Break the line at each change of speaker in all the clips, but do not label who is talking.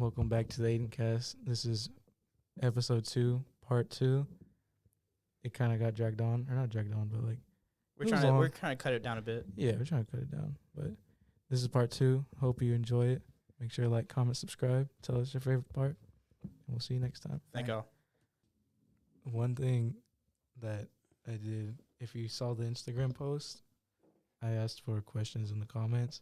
Welcome back to the Aidenxast. This is episode 2, part 2. It kind of got dragged on, or not dragged on, but like
we're trying to cut it down a bit.
Yeah, we're trying to cut it down. But this is part 2. Hope you enjoy it. Make sure to like, comment, subscribe. Tell us your favorite part. And we'll see you next time.
Thank y'all.
One thing that I did, if you saw the Instagram post, I asked for questions in the comments.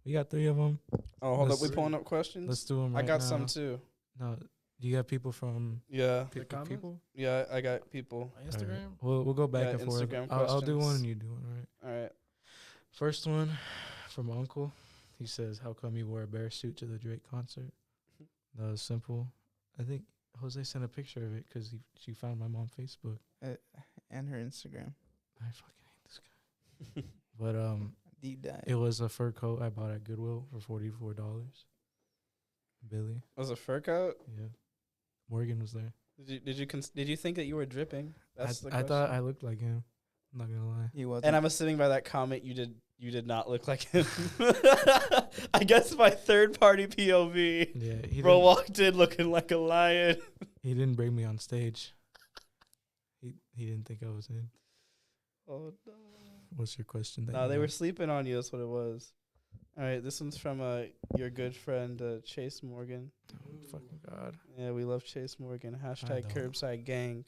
We got 3 of them.
Oh, hold up. We pulling up questions?
Let's do them right
I got
now.
some too.
No, do you got people from people?
Yeah, I got people.
Instagram?
Right. We'll go back and forth.
Instagram
I'll do one
questions.
and you do one, all right?
All right.
First one from Uncle. He says, how come you wore a bear suit to the Drake concert? That was simple. I think Jose sent a picture of it because she found my mom Facebook.
And her Instagram.
I fucking hate this guy. But
Deep dive.
it was a fur coat I bought at Goodwill for $44. Billy.
Was a fur coat?
Yeah. Morgan was there.
Did you think that you were dripping? That's the
I
question.
thought I looked like him. I'm not gonna lie.
He wasn't.
And I'm assuming by that comment you did not look like him. I guess my third party POV.
Yeah,
Bro walked in looking like a lion.
he didn't bring me on stage. He didn't think I was in.
Oh no.
What's your question?
No, they were sleeping on you. That's what it was. All right, this one's from your good friend Chase Morgan.
Oh, fucking God.
Yeah, we love Chase Morgan. Hashtag
don't.
curbside gang.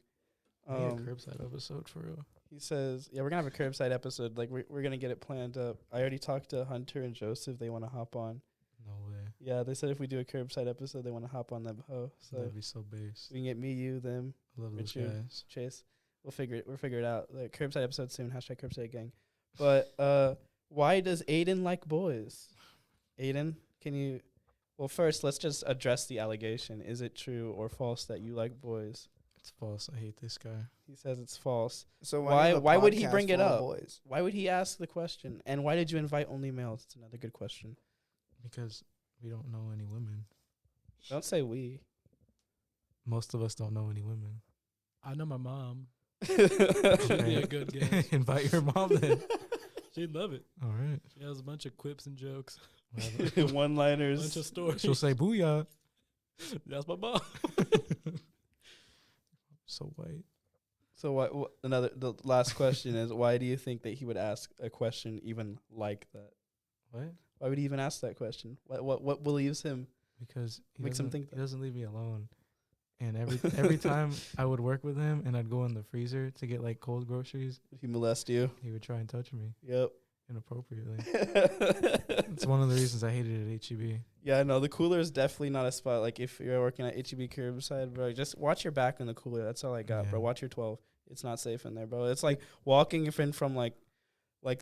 We need a curbside episode for real.
He says, yeah, we're going to have a curbside episode. Like, we're going to get it planned up. I already talked to Hunter and Joseph. They want to hop on.
No way.
Yeah, they said if we do a curbside episode, they want to hop on that hoe. So
That'd be so base.
we can get me, you, them,
I love those
Richard.
guys.
Chase. We'll figure it out. The curbside episode soon. Hashtag curbside gang. But why does Aiden like boys? Aiden, can you... Well, first, let's just address the allegation. Is it true or false that you like boys?
It's false. I hate this guy.
He says it's false.
So
Why would he
podcast
bring it
full of
up?
Boys?
Why would he ask the question? And why did you invite only males? It's another good question.
Because we don't know any women.
Don't say we.
Most of us don't know any women.
I know my mom.
She'd
be a good guest.
Invite your mom then.
She'd love it.
All right.
She has a bunch of quips and jokes.
One-liners.
Bunch of stories.
She'll say booyah.
That's my mom.
So white.
So the last question is, why do you think that he would ask a question even like that?
What?
Why would he even ask that question? What believes him?
Because
Makes him think
he doesn't leave me alone. And every time I would work with him and I'd go in the freezer to get like cold groceries,
If he molest you?
he would try and touch me
Yep.
inappropriately. It's one of the reasons I hated it at HEB.
Yeah, no, the cooler is definitely not a spot. Like, if you're working at HEB curbside, bro, just watch your back in the cooler. That's all I got,
Yeah.
bro. Watch your 12. It's not safe in there, bro. It's like walking in from like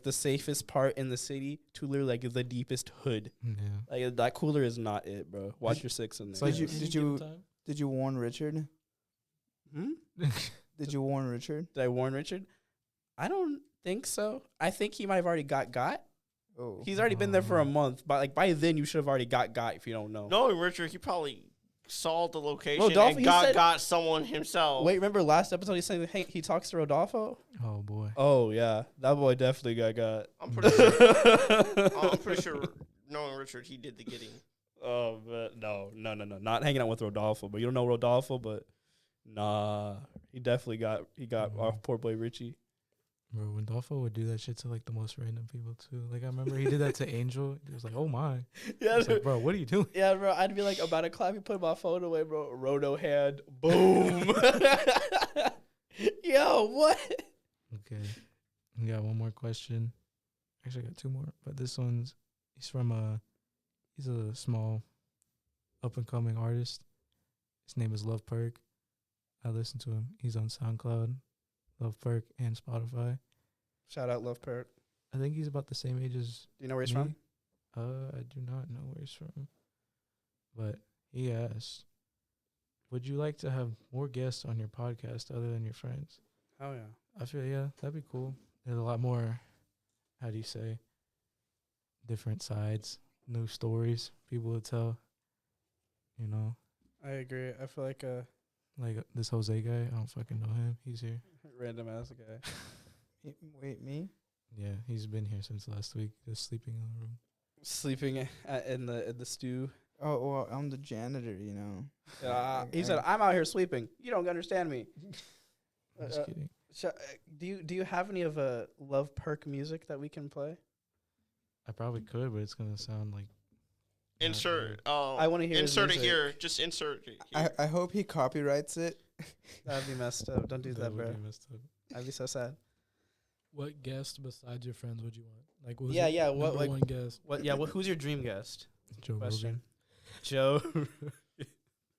the safest part in the city to literally like the deepest hood.
Yeah.
Like, that cooler is not it, bro. Watch your 6 in there.
So
Did you warn Richard? Did you warn Richard?
Did I warn Richard? I don't think so. I think he might have already got.
Oh,
He's already been there for a month, but like by then you should have already got if you don't know.
Knowing Richard, he probably saw the location
Rodolfo, he
and
said-
got someone himself.
Wait, remember last episode he said he talks to Rodolfo?
Oh boy.
Oh yeah, that boy definitely got.
I'm pretty sure. I'm pretty sure. Knowing Richard, he did the getting.
Oh, but no, not hanging out with Rodolfo. But you don't know Rodolfo, but nah, he definitely got our poor boy Richie.
Bro, when Dolfo would do that shit to like the most random people too. Like I remember he did that to Angel. He was like, "Oh my."
Yeah,
I was like, bro, what are you doing?
yeah, bro. I'd be like about to clap. He put my phone away, bro. Roto hand, boom. Yo, what?
Okay. We got one more question. Actually, I got 2 more. But this one's, he's a small up and coming artist. His name is Love Perk. I listen to him. He's on SoundCloud, Love Perk, and Spotify.
Shout out Love Perk.
I think he's about the same age as
Do you know where he's
me.
from?
I do not know where he's from. But he asked, would you like to have more guests on your podcast other than your friends?
Oh yeah.
I feel, yeah, that'd be cool. There's a lot more, how do you say, different sides, new stories people to tell, you know?
I agree. I feel like
Like this Jose guy, I don't fucking know him. He's here.
random ass guy.
Wait, me?
Yeah, he's been here since last week, just sleeping in the room.
Sleeping in the stew.
Oh, well, I'm the janitor, you know.
He said, "I'm out here sweeping. You don't understand me."
I'm just kidding.
Do you have any of Love Perk music that we can play?
I probably could, but it's gonna sound like. not
Insert.
good.
I want to hear.
Insert
his
it
music.
here. Just insert it here.
I hope he copyrights it.
That'd be messed up. Don't do that,
would
bro.
be messed up.
I'd be so sad.
What guest besides your friends would you want? Like, who's
Yeah,
your
yeah, what,
number
like-
one guest?
What? Yeah. Who's your dream guest?
Joe
Question.
Rogan.
Joe.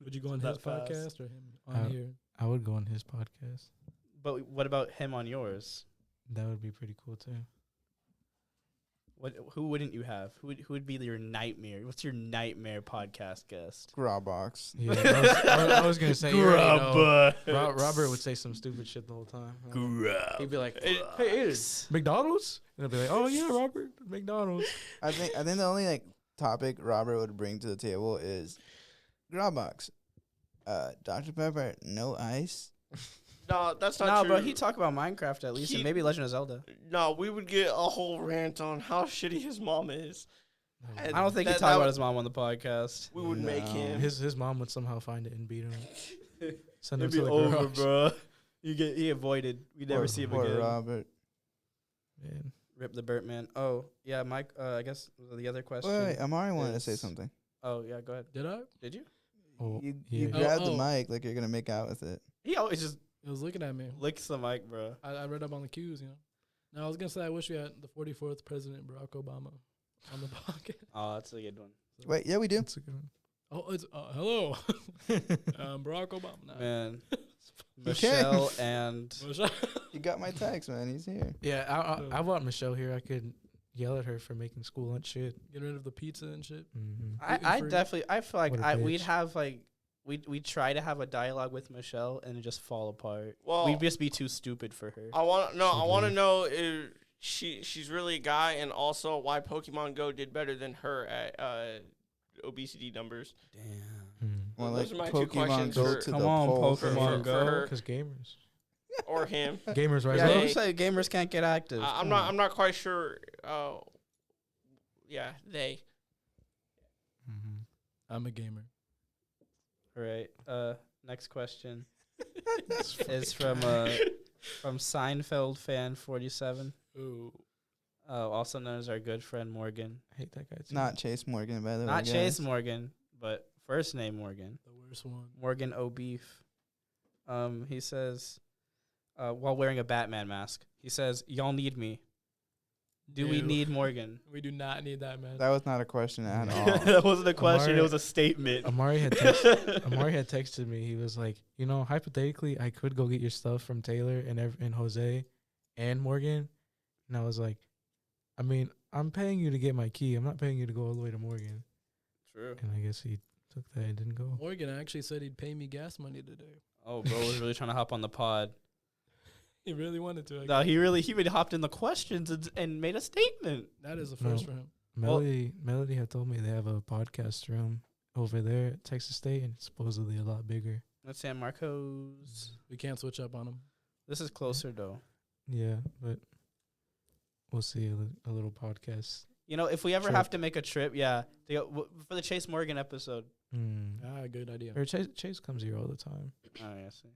Would you go on
That
his
fast.
podcast or him on here?
I would go on his podcast.
But what about him on yours?
That would be pretty cool too.
Who wouldn't you have? Who would be your nightmare? What's your nightmare podcast guest?
Grobbox.
Yeah, I was gonna say. you already know. Robert would say some stupid shit the whole time. He'd be like, "Hey, Aiden, McDonald's," and I'd be like, "Oh yeah, Robert, McDonald's."
I think the only like topic Robert would bring to the table is Grobbox. Dr. Pepper, no ice.
No, that's not
No,
true.
bro, he talk about Minecraft at least, and maybe Legend of Zelda.
No, we would get a whole rant on how shitty his mom is. And
I don't think he
that-
talked
that
about
would-
his mom on the podcast.
We would make
No.
him.
His mom would somehow find it and beat him. Send him
It'd
to
be
the
over,
garage.
bro. He avoided. We never see him
Poor
again.
Robert.
Man,
Rip the Birdman. Oh yeah, Mike. I guess the other question.
Wait, Amari wanted to say
is-
something.
Oh yeah, go ahead.
Did I?
Did you?
oh,
You
yeah.
grabbed
Oh,
the
oh.
mic like you're gonna make out with it.
He always just
It was looking at me.
licks the mic, bro.
I read up on the cues, you know. No, I was gonna say I wish we had the 44th President Barack Obama on the podcast.
Oh, that's a good one.
Wait, yeah, we do.
That's a good one.
Oh, it's hello, Barack Obama. Nah.
Man,
Okay.
Michelle and
You got my text, man. He's here.
Yeah, I want Michelle here. I could yell at her for making school lunch shit.
Get rid of the pizza and shit.
Mm-hmm.
I
Gluten-free.
definitely I feel like
What a
we'd
bitch.
have like we try to have a dialogue with Michelle and it just fall apart.
Well,
We'd just be too stupid for her.
I want to
Totally.
know if she's really a guy, and also why Pokemon Go did better than her at obesity numbers.
Damn.
Well,
Those
like
are my two
Pokemon
questions
go
for-
to
Come
the
on,
polls.
Pokemon
for
Go.
her
Because gamers,
or him.
gamers rise
Yeah,
Hey.
up.
you say gamers can't get active.
I'm
Come
not.
on.
I'm not quite sure. Yeah, they.
Mm-hmm.
I'm a gamer.
All right. Next question is from Seinfeld fan 47.
Ooh.
Also known as our good friend Morgan.
I hate that guy too.
Not Chase Morgan, by the way.
Not
guys.
Chase Morgan, but first name Morgan.
The worst one.
Morgan O'Beef. He says, while wearing a Batman mask, he says, "Y'all need me. Do we
No.
need Morgan?"
We do not need that, man.
That was not a question at all.
That wasn't a question.
Amari-
It was a statement.
Amari had texted me. He was like, hypothetically, I could go get your stuff from Taylor and Jose and Morgan. And I was like, I mean, I'm paying you to get my key. I'm not paying you to go all the way to Morgan.
True.
And I guess he took that and didn't go.
Morgan actually said he'd pay me gas money today.
Oh, bro was really trying to hop on the pod.
He really wanted to.
No, he really hopped in the questions and made a statement.
That is a
No.
first for him.
Melody had told me they have a podcast room over there at Texas State, and it's supposedly a lot bigger.
That's San Marcos.
We can't switch up on him.
This is closer though.
Yeah, but we'll see a little podcast.
You know, if we ever
Trip.
have to make a trip, yeah, for the Chase Morgan episode.
Good idea.
Or Chase comes here all the time.
Oh, yeah, see.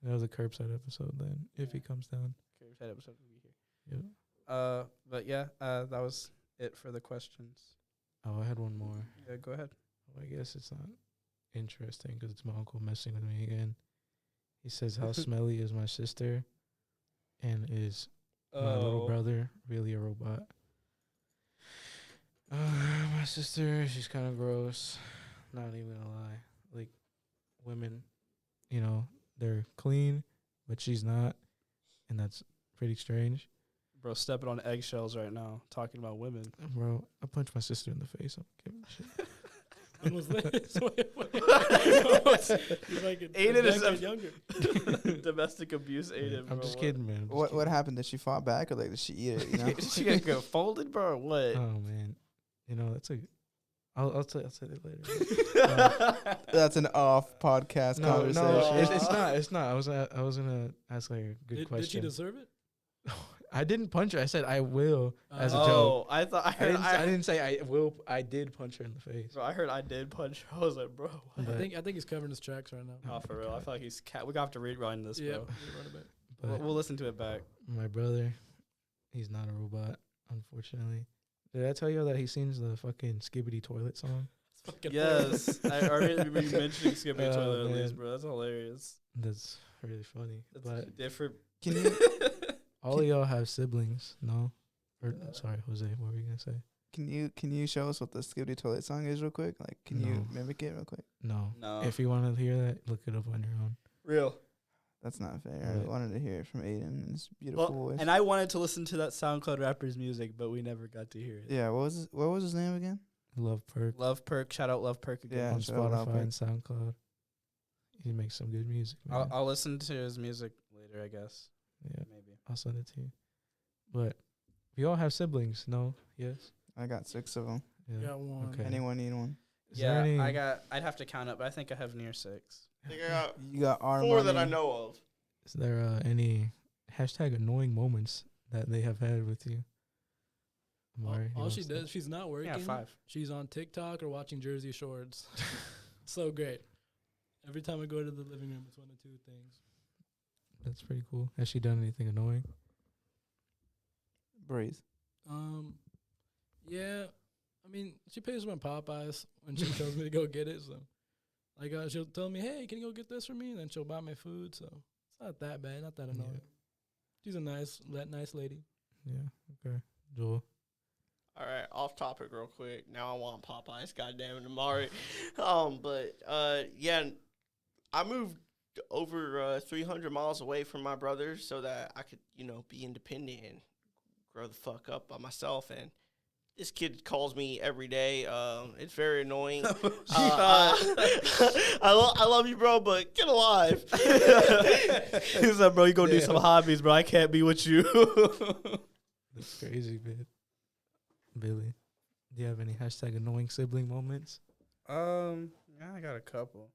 That was a curbside episode then, if he comes down.
Okay, that episode will be here.
Yeah.
But yeah, that was it for the questions.
Oh, I had one more.
Yeah, go ahead.
I guess it's not interesting because it's my uncle messing with me again. He says, how smelly is my sister? And is my little brother really a robot? My sister, she's kind of gross. Not even gonna lie. Like, women, they're clean, but she's not. And that's pretty strange.
Bro, stepping on eggshells right now, talking about women.
Bro, I punched my sister in the face. I'm giving a shit.
When was this? He's like
Aiden is
decade younger.
Domestic abuse, Aiden.
I'm
bro.
just kidding, man. I'm just
What
kidding.
happened? Did she fought back or like did she eat it? You know.
Is she gonna go folded, bro, or what?
Oh, man. That's I'll tell you later.
That's an off podcast
No,
conversation.
no, it's not. It's not. I was gonna ask like a good
Did she
question.
deserve it?
I didn't punch her. I said I will as a joke.
Oh, I thought I heard.
I didn't say I will. I did punch her in the face.
Bro, I heard I did punch. I was like, bro. What?
But,
I think he's covering his tracks right now.
Oh, for real. I feel like he's cat. We're gonna have to rerun this,
Yeah,
bro.
but
We'll listen to it back.
my brother, he's not a robot, unfortunately. Did I tell you that he sings the fucking Skibbity Toilet song?
Yes, I already remember you mentioning skipping
Oh,
toilet at
man.
least, bro. That's hilarious.
That's really funny.
That's
But
different.
Can you
all of y'all have siblings, no? Or sorry, Jose, what were you gonna say?
can you show us what the Skibbity Toilet song is real quick? Like, can you
No.
mimic it real quick?
No.
No.
If you want to hear that, look it up on your own.
Real.
That's not fair.
Right.
I wanted to hear it from Aiden and his beautiful voice.
And I wanted to listen to that SoundCloud rapper's music, but we never got to hear it.
Yeah, what was his name again?
Love Perk
Love Perk. Shout out Love Perk again.
Yeah,
on
shout out Love
Spotify
Perk.
and SoundCloud. He makes some good music, man.
I'll listen to his music later, I guess.
Yeah,
Maybe.
I'll send it to you. But we all have siblings, no? Yes?
I got 6 of them.
Yeah.
Got one.
Okay.
Anyone need one?
Is there any,
I'd have to count up, but I think I have near 6.
I think I got
You got our
4 that I
money.
know of.
Is there any hashtag annoying moments that they have had with you? Amari, you
All
wanna
she
start?
does, she's not working.
Yeah, 5.
She's on TikTok or watching Jersey Shorts. So great. Every time I go to the living room, it's one of 2 things.
That's pretty cool. Has she done anything annoying?
Breathe.
Yeah. I mean, she pays for my Popeyes when she tells me to go get it. So, like, she'll tell me, "Hey, can you go get this for me?" And then she'll buy my food. So it's not that bad, not that annoying. She's a nice lady.
Yeah. Okay. Joel.
All right, off topic real quick. Now I want Popeyes, goddamn it, Amari. Yeah, I moved over 300 miles away from my brother so that I could, be independent and grow the fuck up by myself. And this kid calls me every day. It's very annoying. I love you, bro, but get alive.
He's like, bro, you go do
Yeah.
some hobbies, bro. I can't be with you.
That's crazy, man. Billy, do you have any hashtag annoying sibling moments?
Yeah, I got a couple.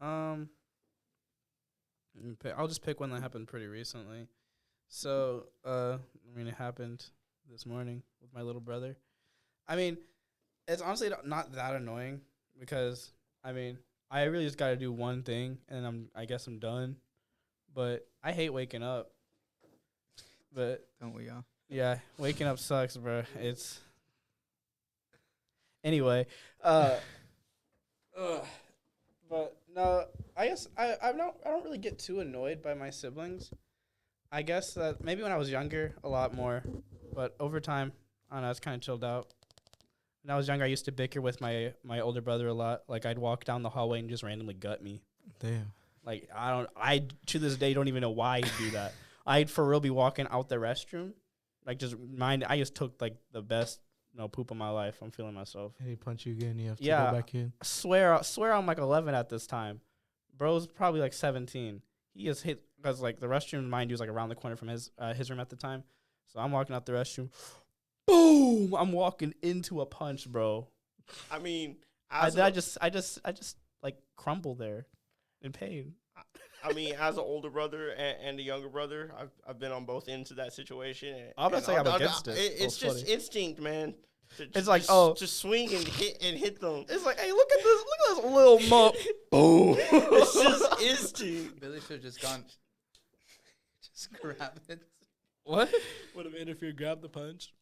I'll just pick one that happened pretty recently. So, it happened this morning with my little brother. I mean, it's honestly not that annoying because, I really just got to do one thing and I guess I'm done. But I hate waking up. But
Don't we all?
yeah, waking up sucks, bro. It's anyway. But no, I guess I don't really get too annoyed by my siblings. I guess that maybe when I was younger, a lot more, but over time, I don't know, it's kind of chilled out. When I was younger, I used to bicker with my older brother a lot. Like I'd walk down the hallway and just randomly gut me.
Damn.
Like I to this day don't even know why he'd do that. I'd for real be walking out the restroom, like I just took like the best poop of my life. I'm feeling myself.
And he punch you again, you have to
Yeah.
go back in.
I swear I'm like 11 at this time. Bro's probably like 17. He just hit because like the restroom, mind you, was like around the corner from his room at the time. So I'm walking out the restroom, boom! I'm walking into a punch, bro.
I mean,
I just like crumble there in pain.
as an older brother and a younger brother, I've been on both ends of that situation.
I'm not saying I'm against it.
It's
Well,
just
funny.
instinct, man.
It's like, oh.
just swing and hit them.
It's like, hey, look at this little mump. Boom!
It's just instinct.
Billy should have just gone. Just grab it.
What?
Would have interfered, grabbed the punch.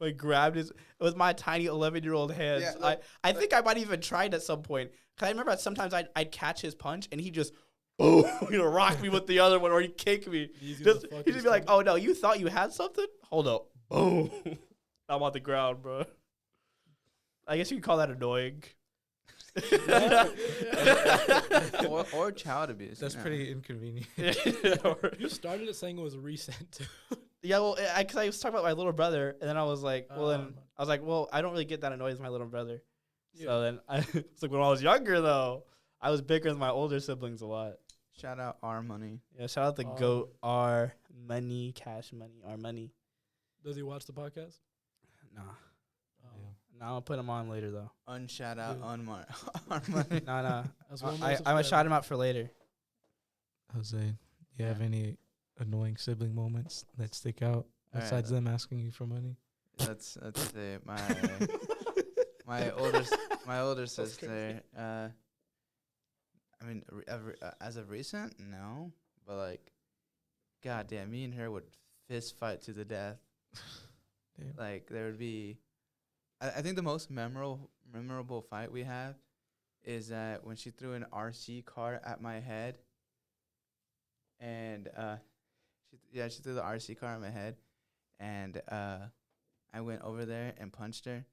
Like grabbed his with my tiny 11-year-old hands.
Yeah,
I think I might even tried at some point. Cause I remember sometimes I'd catch his punch and he just boom, rock me with the other one or he'd kick me.
Easy
Just,
as a
he'd
fucking
just be like,
stone.
"Oh no, you thought you had something? Hold up, boom." I'm on the ground, bro. I guess you could call that annoying.
or child abuse.
That's pretty inconvenient.
You started it saying it was recent. Too.
Yeah, well, because I was talking about my little brother, and then I was like, I don't really get that annoyed with my little brother.
Yeah.
So then it's like when I was younger, though, I was bickering with my older siblings a lot.
Shout out our money.
Yeah, shout out the GOAT, R Money, Cash Money, R Money.
Does he watch the podcast?
Nah,
Oh.
nah, I'll put him on later though.
Unshout out
Dude.
on our money.
Nah.
That's one more
I'm gonna shout
subscriber.
him out for later.
Jose, do you have any annoying sibling moments that stick out?
Alright,
Besides them asking you for money.
Let's say my older sister. I mean, as of recent, no, but like, goddamn, me and her would fist fight to the death.
Damn.
Like there would be, I think the most memorable fight we have is that when she threw an RC car at my head, and she threw the RC car at my head, and I went over there and punched her,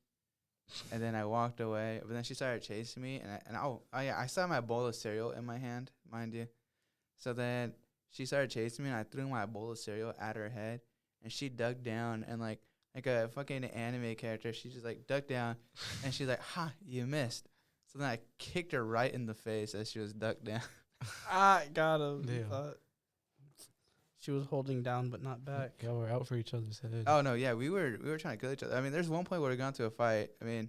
and then I walked away. But then she started chasing me, and I still had my bowl of cereal in my hand, mind you. So then she started chasing me, and I threw my bowl of cereal at her head, and she dug down and like a fucking anime character. She just like ducked down, and she's like, "Ha, you missed." So then I kicked her right in the face as she was ducked down.
I got him.
Damn.
She was holding down, but not back.
Y'all were out for each other's head.
Oh no, yeah, we were trying to kill each other. I mean, there's one point where we got into a fight. I mean,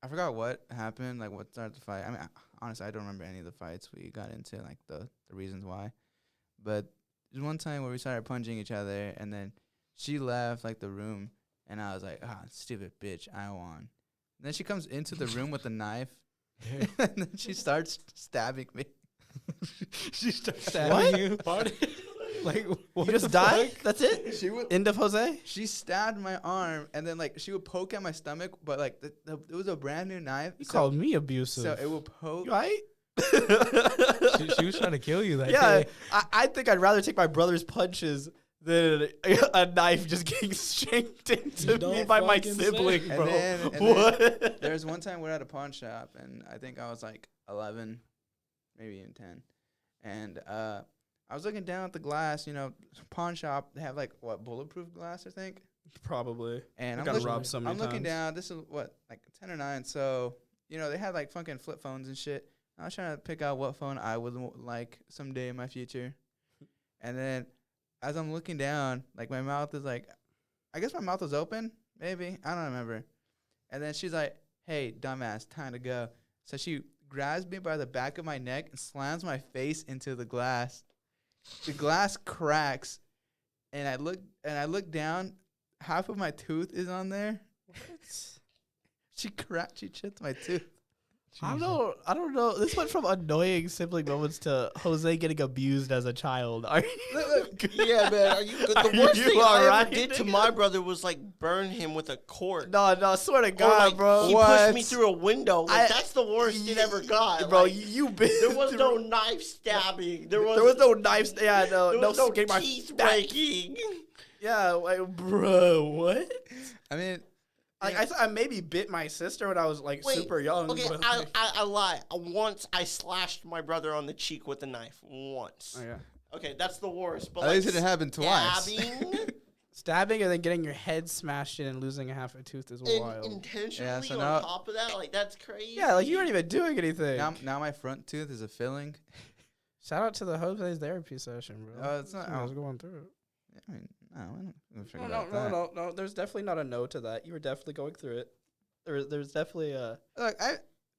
I forgot what happened, like what started the fight. I mean, honestly, I don't remember any of the fights we got into, like the reasons why. But there's one time where we started punching each other, and then she left like the room, and I was like, stupid bitch, I won. And then she comes into the room with a knife, and then she starts stabbing me.
She starts stabbing you.
Party.
Like,
You just died? That's it?
She would.
End of Jose?
She stabbed my arm, and then like she would poke at my stomach, but like it was a brand new knife.
You called me abusive.
So it would poke.
You right?
she was trying to kill you that
Yeah,
day.
I think I'd rather take my brother's punches than a knife just getting shanked into me
Don't
by my
fucking say.
sibling,
And
bro.
then
What?
there was one time we were at a pawn shop, and I think I was like 11, maybe even 10, and I was looking down at the glass. You know, pawn shop, they have like what, bulletproof glass, I think.
Probably.
And
I got robbed so many
I'm looking
times.
down. This is what, like 10 or 9. So you know they had like fucking flip phones and shit. I was trying to pick out what phone I would like someday in my future. And then as I'm looking down, like my mouth is like, I guess my mouth was open, maybe. I don't remember. And then she's like, "Hey, dumbass, time to go." So she grabs me by the back of my neck and slams my face into the glass. The glass cracks, and I look down. Half of my tooth is on there. What? She chipped my tooth.
I don't know. This went from annoying sibling moments to Jose getting abused as a child. Are you
Yeah, man. Are you good?
Are
The worst
you
thing I
alright,
ever did to
nigga?
my brother was like burn him with a cord.
No, swear to
Or,
God,
like,
bro.
He pushed me through a window. Like, that's the worst it ever got.
Bro,
Like,
you been
there was
through-
no knife stabbing. There
there was no knives. Yeah,
there
no
was no
getting my
teeth
back.
breaking.
Yeah, like, bro, what?
I mean,
Like I maybe bit my sister when I was like
Wait,
super young.
Okay,
but,
I
like-
lie. Once I slashed my brother on the cheek with a knife. Once.
Oh, yeah.
Okay, that's the worst. But
at
like
least it happened twice.
stabbing
Stabbing and then getting your head smashed in and losing a half a tooth is wild.
intentionally
so
on
now-
top of that, like that's crazy.
Yeah, like you weren't even doing anything.
now my front tooth is a filling.
Shout out to the Jose's therapy session, bro.
It's not.
I was going through it.
I mean, no, I don't figure
No,
out that.
no. There's definitely not a no to that. You were definitely going through it. There's definitely a.
Look,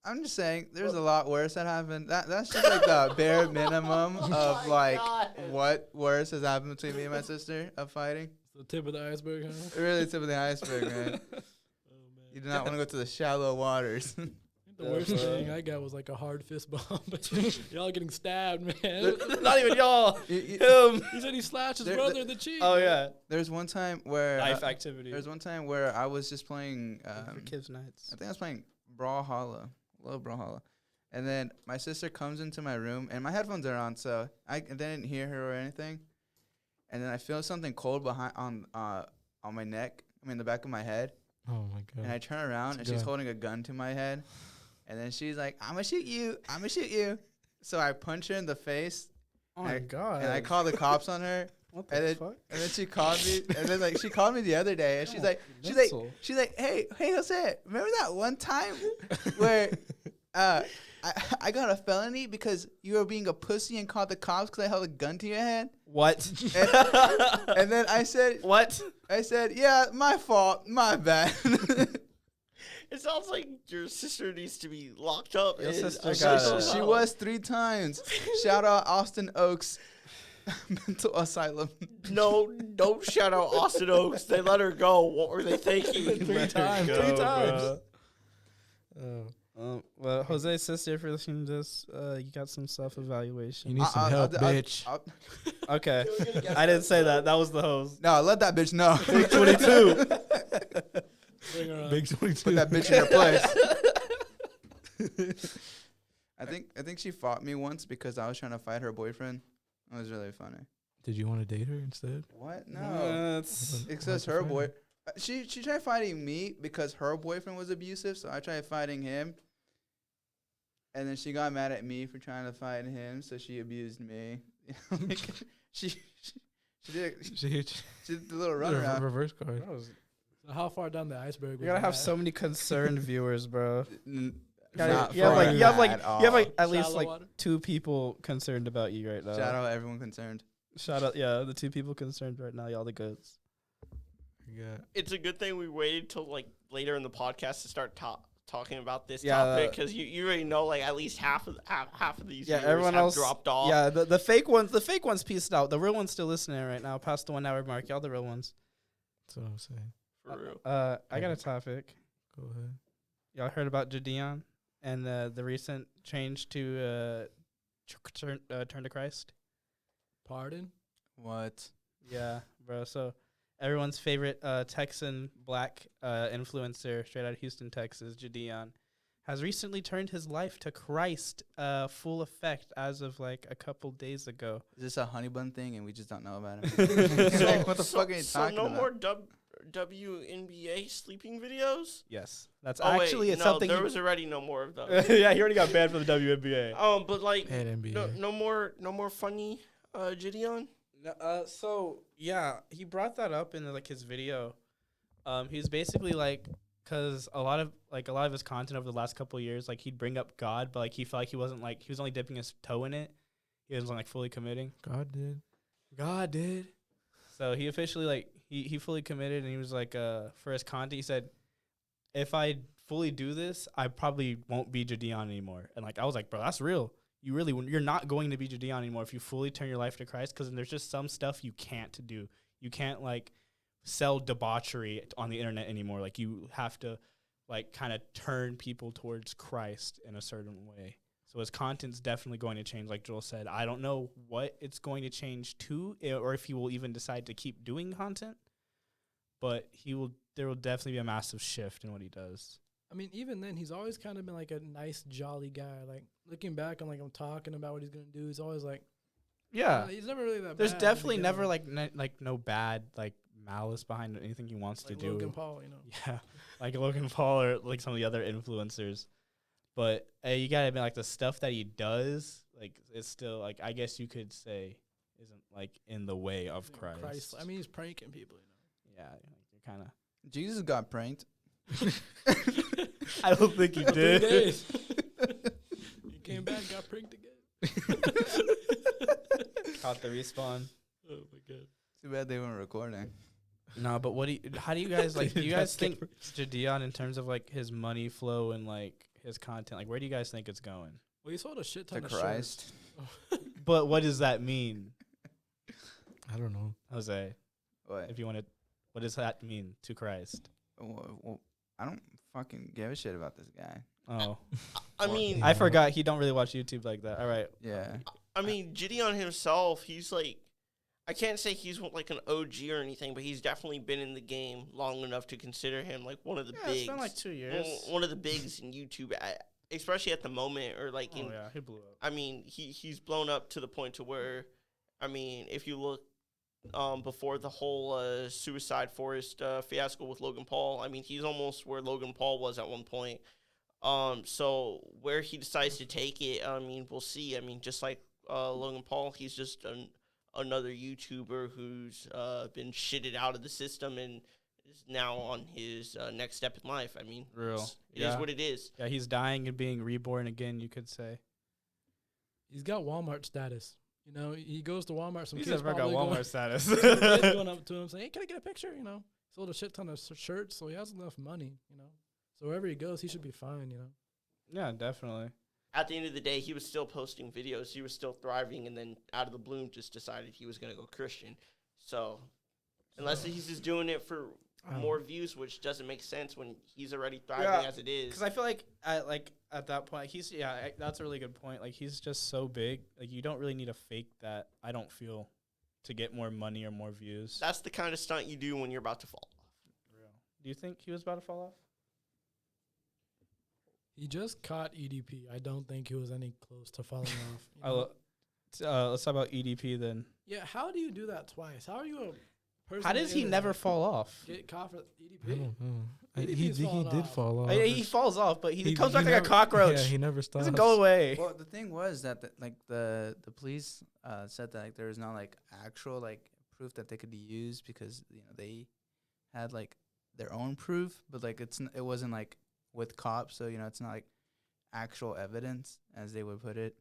I'm just saying, there's a lot worse that happened. That's just like the bare minimum of
my
like
God.
what worse has happened between me and my sister of fighting.
It's the tip of the iceberg, huh?
Really, tip of the iceberg, man.
Oh,
You
man.
do not want to go to the shallow waters.
The worst thing I got was like a hard fist bump. Y'all getting stabbed, man.
Not even y'all.
He said he slashed his
There-
brother in the cheek.
Oh yeah.
There's one time where
Life activity.
there's one time where I was just playing.
for kids nights.
I think I was playing Brawlhalla, love Brawlhalla, and then my sister comes into my room, and my headphones are on, so I didn't hear her or anything. And then I feel something cold behind on my neck. I mean, the back of my head.
Oh my god.
And I turn around,
It's a
and she's
gun.
holding a gun to my head. And then she's like, "I'm gonna shoot you. I'm gonna shoot you." So I punch her in the face,
Oh my god.
and I call the cops on her.
What
and
the
then-
fuck?
And then she called me, and then like she called me the other day, and she's like, "Hey, Jose, remember that one time where I got a felony because you were being a pussy and called the cops because I held a gun to your head?"
What?
And then I said,
What?
"Yeah, my fault, my bad."
It sounds like your sister needs to be locked up.
Your
in
sister
a
got
mental
it.
She
health.
was 3 times. Shout out Austin Oaks. mental asylum.
No, don't shout out Austin Oaks. They let her go. What were they thinking?
Three times.
Well, Jose's sister, for listening to this, you got some self-evaluation.
You need some help, bitch.
Okay. I didn't say that. That was the host.
No, let that bitch know.
Big 22.
Bring her on.
Big 22.
Put that bitch in her place. I think she fought me once because I was trying to fight her boyfriend. It was really funny.
Did you want to date her instead?
What? No. It's just her boy. She tried fighting me because her boyfriend was abusive, so I tried fighting him. And then she got mad at me for trying to fight him, so she abused me. she did the little runaround.
Reverse card.
So how far down the iceberg?
You gotta have so many concerned viewers, bro.
Not
You have like at least
Shallow
like
water?
2 people concerned about you right now.
Shout out everyone concerned.
Shout out, yeah, the 2 people concerned right now, y'all the goods.
Yeah.
It's a good thing we waited till like later in the podcast to start talking about this
Yeah,
topic because you already know like at least half of these viewers
everyone
have
else
dropped off.
Yeah, the fake ones pieced out. The real ones still listening right now, past the 1 hour mark. Y'all the real ones.
That's what I'm saying.
For real.
I got a topic.
Go ahead.
Y'all heard about Gideon and the recent change to turn to Christ?
Pardon?
What?
Yeah, bro. So everyone's favorite Texan black influencer straight out of Houston, Texas, Gideon, has recently turned his life to Christ full effect as of like a couple days ago.
Is this a honey bun thing and we just don't know about it? Like, what the fuck are you talking
no
about?
more WNBA sleeping videos?
Yes, that's
Oh,
actually
wait,
it's
no,
something.
there was already no more of those.
Yeah, he already got banned from the WNBA.
But like
And NBA.
no more funny Gideon.
So yeah, he brought that up in like his video. He's basically like, cause a lot of his content over the last couple of years, like he'd bring up God, but like he felt like he was only dipping his toe in it. He wasn't like fully committing.
God did.
So he officially like he fully committed, and he was like for his content, he said, if I fully do this, I probably won't be Gideon anymore. And like I was like, bro, that's real. You're not going to be Gideon anymore if you fully turn your life to Christ, because there's just some stuff you can't do. You can't like sell debauchery on the internet anymore. Like you have to like kind of turn people towards Christ in a certain way. So his content's definitely going to change, like Joel said. I don't know what it's going to change to, or if he will even decide to keep doing content, but there will definitely be a massive shift in what he does.
I mean, even then, he's always kind of been like a nice, jolly guy. Like looking back on like I'm talking about what he's gonna do, he's always like,
Yeah.
he's never really that.
There's
bad
definitely
in the
never
beginning.
like no bad like malice behind anything he wants
like
to do.
Logan Paul, you know.
Yeah, like Logan Paul or like some of the other influencers. But you gotta admit, like the stuff that he does, like it's still like I guess you could say isn't like in the way of
Yeah,
Christ.
I mean, he's pranking people, you know.
Yeah, you're kind of.
Jesus got pranked.
I don't think he
3
did.
days. He came back, got pranked again.
Caught the respawn.
Oh my god.
Too bad they weren't recording.
No, but how do you guys like? Do you guys think Gideon in terms of like his money flow and like his content? Like, where do you guys think it's going?
Well, he sold a shit
To
ton of
Christ.
shirts.
But what does that mean,
I don't know.
Jose?
What?
If you want to, what does that mean to Christ?
Well, I don't fucking give a shit about this guy.
Oh,
I mean,
I forgot he don't really watch YouTube like that. All right.
Yeah.
I mean, Gideon himself, he's like, I can't say he's like an OG or anything, but he's definitely been in the game long enough to consider him like one of the bigs.
It's been like 2 years.
One of the bigs in YouTube, especially at the moment, or like in.
Yeah, he blew up.
I mean, he's blown up to the point to where, I mean, if you look before the whole Suicide Forest fiasco with Logan Paul, I mean, he's almost where Logan Paul was at one point. So where he decides to take it, I mean, we'll see. I mean, just like Logan Paul, he's just another YouTuber who's been shitted out of the system and is now on his next step in life. I mean, it is what it is.
Yeah, he's dying and being reborn again, you could say.
He's got Walmart status. You know, he goes to Walmart. Some
He's
kids
never got
probably
Walmart status.
kids going up to him saying, "Hey, can I get a picture?" You know, sold a shit ton of shirts, so he has enough money. You know, so wherever he goes, he should be fine. You know.
Yeah, definitely.
at the end of the day, he was still posting videos. He was still thriving, and then out of the blue, just decided he was going to go Christian. So, unless he's just doing it for more views, which doesn't make sense when he's already thriving as it is.
Because I feel like at that point, that's a really good point. Like, he's just so big. Like, you don't really need to fake that, I don't feel, to get more money or more views.
That's the kind of stunt you do when you're about to fall off.
Real. Do you think he was about to fall off?
He just caught EDP. I don't think he was any close to falling off.
Let's talk about EDP then.
Yeah, how do you do that twice? How are you a person?
How does he never fall off?
get caught for EDP?
I don't know.
EDP
He
is falling
did
off.
fall off.
He falls off, but he comes back
he
like
never-
a cockroach.
Yeah, he never
He
stops.
doesn't go away.
Well, the thing was that the police said that like there was not like actual like proof that they could use because they had like their own proof, but like it wasn't like with cops, so it's not like actual evidence as they would put it.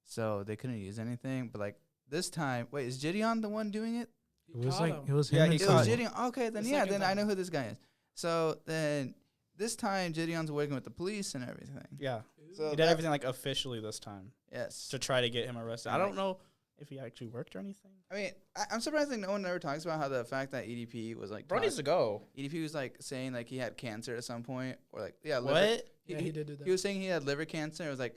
So they couldn't use anything. But like this time, wait, is Gideon the one doing it?
It was
caught
like
him.
it was
Yeah,
him.
he
and
It was
caught
Cole.
Gideon. Okay, then
The
yeah,
second
then I
time.
know who this guy is. So then this time Gideon's working with the police and everything.
Yeah.
So
He did everything like officially this time
Yes.
to try to get him arrested. I
Like-
don't know if he actually worked or anything.
I mean, I'm surprised like no one ever talks about how the fact that EDP was like
Bro needs to go.
EDP was like saying like he had cancer at some point or like liver.
What?
Yeah, he did do that.
He was saying he had liver cancer. It was like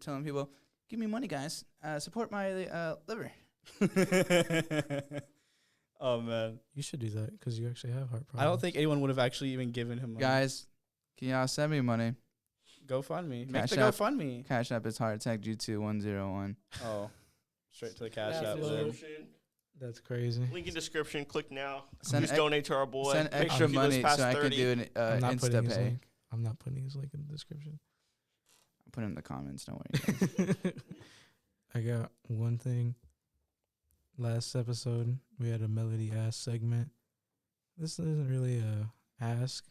telling people, "Give me money, guys. Support my liver."
Oh man,
You should do that because you actually have heart problems.
I don't think anyone would have actually even given him money.
Guys, can y'all send me money?
GoFundMe. Make
Cash
the
App.
GoFundMe.
Cash App is heart attack G2101.
Oh, straight to the cash
That's
app.
low.
then.
Description.
That's crazy.
Link in description. Click now.
Send
Please
ex-
donate to our boy.
Send
Make
extra
sure he lives
money
past
so I can
30.
do an
I'm not putting his
Insta pay.
link. I'm not putting his link in the description.
I'll put it in the comments. Don't worry. guys.
I got one thing. Last episode, we had a Melody Ask segment. This isn't really a ask.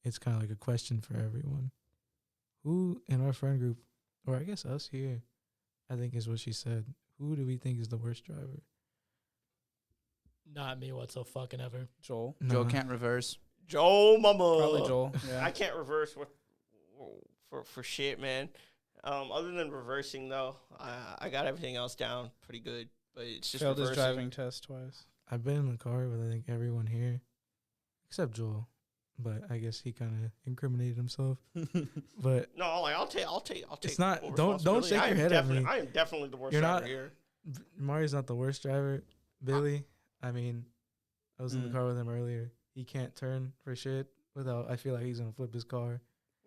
It's kind of like a question for everyone. Who in our friend group, or I guess us here, I think is what she said. Who do we think is the worst driver?
Not me whatsoever.
Joel.
Joe
Nah.
can't reverse.
Joel Mama.
Probably Joel. Yeah.
I can't reverse for shit, man. Other than reversing though, I got everything else down pretty good. But it's just
Failed his
reversing.
driving test twice.
I've been in the car with I think everyone here, except Joel. But I guess he kind of incriminated himself. But
No, like I'll take.
It's not-
full
don't
responsibility.
shake
I
your
am
head at me.
I am definitely the worst
You're
driver
not-
here.
Mari's not the worst driver. Billy, I mean, I was in the
Mm.
car with him earlier. He can't turn for shit without. I feel like he's gonna flip his car.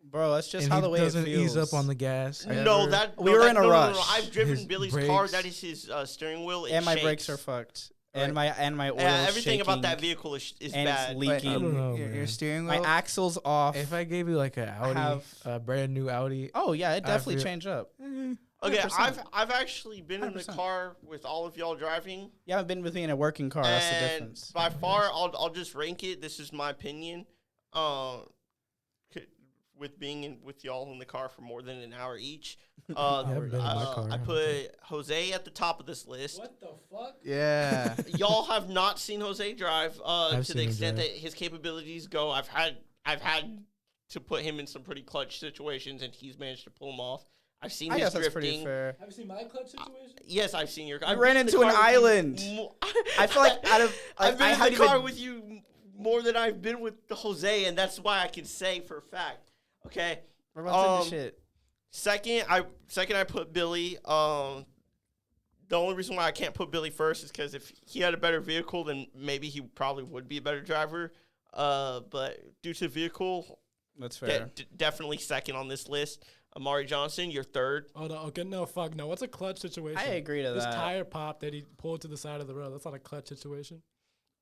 Bro, that's just
and
how
he
the way
doesn't
it feels.
ease up on the gas.
No,
ever.
that
We
no,
were
that-
in a
no, no,
rush.
No, I've driven
His
Billy's car.
brakes-
That is his steering wheel. It
and my
shakes.
brakes are fucked. And
Right.
my oil
Yeah,
is
everything about
shaking,
that vehicle is
and
bad.
it's
Wait,
leaking.
I don't know,
your
man.
steering
My
wheel.
axle's off.
If I gave you like a Audi,
have-
a brand new Audi,
Oh yeah, it definitely
feel-
changed up.
Okay,
100%.
I've actually been in the
100%.
car with all of y'all driving.
You haven't been with me in a working car. That's the
And
difference.
by far, I'll just rank it. This is my opinion. With being with y'all in the car for more than an hour each,
haven't been in my car.
I put Jose at the top of this list.
What the fuck?
Yeah.
Y'all have not seen Jose drive
I've
to
seen
the
him
extent
drive.
that his capabilities go. I've had to put him in some pretty clutch situations, and he's managed to pull them off. I've seen
I
his
guess that's
drifting.
pretty fair.
Have you seen my clutch situation?
Yes, I've seen your.
I
I've
ran
been in the
into an
car with you
island. I feel like out of
I've been
I
in
haven't
the car
even-
with you more than I've been with Jose, and that's why I can say for a fact. Okay.
We're about to
Um,
do shit.
Second, I put Billy. The only reason why I can't put Billy first is because if he had a better vehicle, then maybe he probably would be a better driver. But due to vehicle,
That's fair.
definitely second on this list. Amari Johnson, you're third.
Hold on. Okay, no, fuck no. What's a clutch situation?
I agree to
This
that.
tire pop that he pulled to the side of the road. That's not a clutch situation.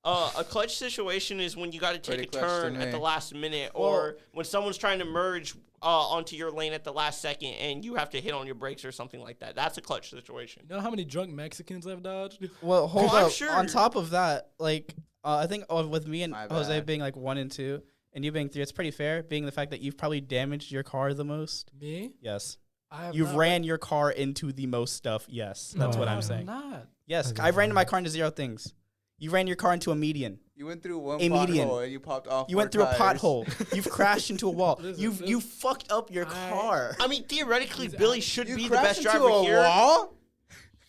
A clutch situation is when you got to take
Pretty
a
clutch to
turn at
me.
the last minute,
Well-
or when someone's trying to merge onto your lane at the last second, and you have to hit on your brakes or something like that. That's a clutch situation.
You know how many drunk Mexicans I've dodged?
Well, hold
I'm
up.
sure-
On top of that, like I think with me and
My
Jose
bad.
being like 1 and 2, and you being 3, it's pretty fair. Being the fact that you've probably damaged your car the most.
Me?
Yes,
I have
you've
not.
ran your car into the most stuff. Yes, that's
No,
what
I
I'm
have
saying.
Not.
Yes,
I
I've ran
don't
my
know.
car into 0 things. You ran your car into a median.
You went through one
A median.
pothole and you popped off.
You
4
went through
tires.
a pothole. You've crashed into a wall.
Listen,
You fucked up your car.
I mean, theoretically,
He's
Billy
out.
should
You
be the
crashed
best
into
driver
a
here.
wall?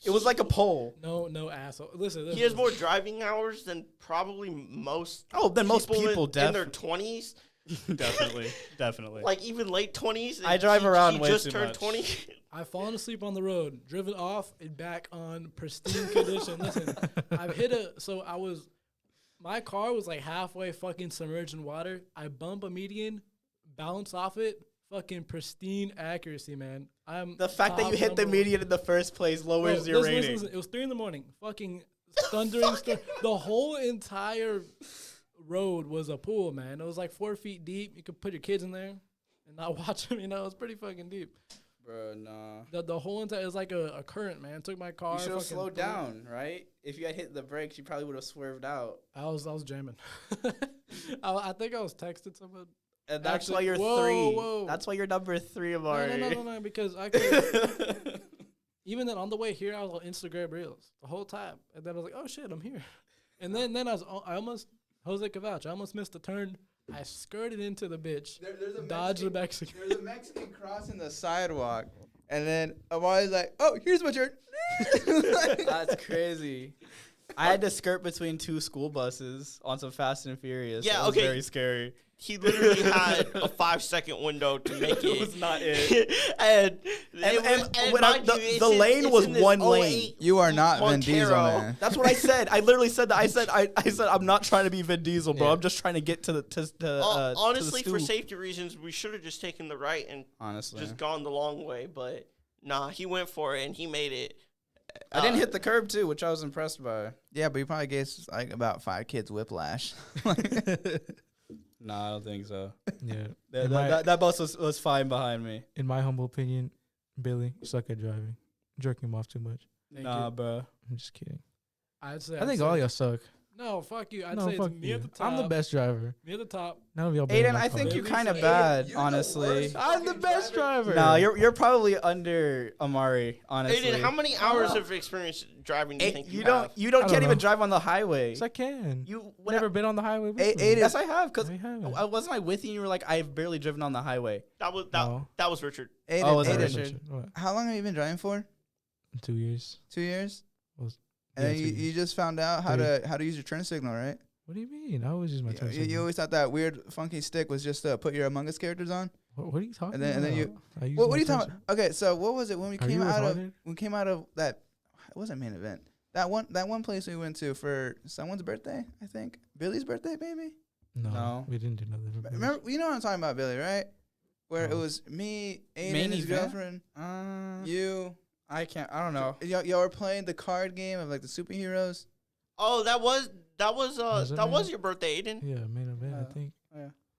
It was like a pole.
No asshole. Listen.
He has more driving hours than probably most.
Oh, then most people
in their 20s,
definitely.
like even late 20s.
I drive around
he
way
just
too
turned
much.
20.
I've fallen asleep on the road, driven off and back on pristine condition. Listen, I've hit my car was like halfway fucking submerged in water. I bump a median, bounce off it, fucking pristine accuracy, man.
The fact that you hit the median in the first place lowers
Bro,
your
listen,
rating.
listen. It was 3 a.m. Fucking thundering storm. The whole entire road was a pool, man. It was like 4 feet deep. You could put your kids in there and not watch them. It was pretty fucking deep.
Bro, nah.
The whole entire, it was like a current, man. Took my car.
You should have
fucking
slowed
threw it.
down, right? If you had hit the brakes, you probably would have swerved out.
I was jamming. I think I was texting someone.
And that's
Actually,
why you're
whoa,
3.
whoa.
That's why you're number 3, Amari.
No, because I could. Even then, on the way here, I was on Instagram Reels the whole time, and then I was like, "Oh shit, I'm here." And then I almost Jose Cavouch. I almost missed the turn. I skirted into the bitch,
There's a
dodged the Mexican.
There's a Mexican crossing the sidewalk, and then Amari's like, "Oh, here's my turn."
That's crazy. I had to skirt between 2 school buses on some Fast and Furious.
Yeah,
It was
okay.
very scary.
He literally had a 5-second window to make it.
It was not it.
and
when the lane was one lane.
You are not Vin Diesel,
Montero.
man.
That's what I said. I literally said that. I said I'm not trying to be Vin Diesel, bro.
Yeah.
I'm just trying to get to the
Honestly,
to the
for
stoop.
safety reasons, we should have just taken the right and
Honestly,
just gone the long way. But nah, he went for it and he made it.
I didn't hit the curb too, which I was impressed by.
Yeah, but you probably gave like about 5 kids whiplash.
No, I don't think so.
Yeah.
That bus was fine behind me.
In my humble opinion, Billy, you suck at driving. Jerking him off too much.
Nah, bro.
I'm just kidding.
I'd say.
I think all y'all suck.
No, fuck you. I'd
No,
say it's
fuck
me
you.
at the top.
I'm the best driver.
Me at the top.
None of y'all better
Aiden,
than my
I think
car.
you're
Billy's
kind of
the-
bad,
You're the
honestly.
worst.
I'm the best driver.
No, you're probably under Amari, honestly.
Aiden, how many hours of experience driving do you think you have?
You
I
don't
don't
can't even
know.
drive on the highway.
Yes, I can.
You
Never been on the highway with me.
Aiden,
Yes, I have. Cause
No, you haven't.
I wasn't I with you. And you were like, I've barely driven on the highway.
That was
No.
that was Richard.
Aiden,
Oh, was it
Aiden,
Richard?
What?
how long have you been driving for?
2 years.
2 years.
Was-
And
yeah,
then
2
you
years.
just found out how to use your turn signal, right?
What do you mean? I always use my turn
You
signal.
always thought that weird funky stick was just to put your Among Us characters on.
What are you talking
And then- and
about?
then you-
I use
What
my
are you
turn
talking about? Okay, so what was it when we
Are
came
you
out of
retarded?
that? It wasn't main event. That one place we went to for someone's birthday, I think Billy's birthday, maybe.
No,
No.
we didn't do nothing. for Billy's.
Remember, you know what I'm talking about, Billy, right? Where it
No.
was me, Aiden,
Main
and his
event?
girlfriend, you.
I don't know.
Y'all were playing the card game of like the superheroes.
Oh, that was
Was it,
that was
man?
your birthday, Aiden.
Yeah, main event. I think.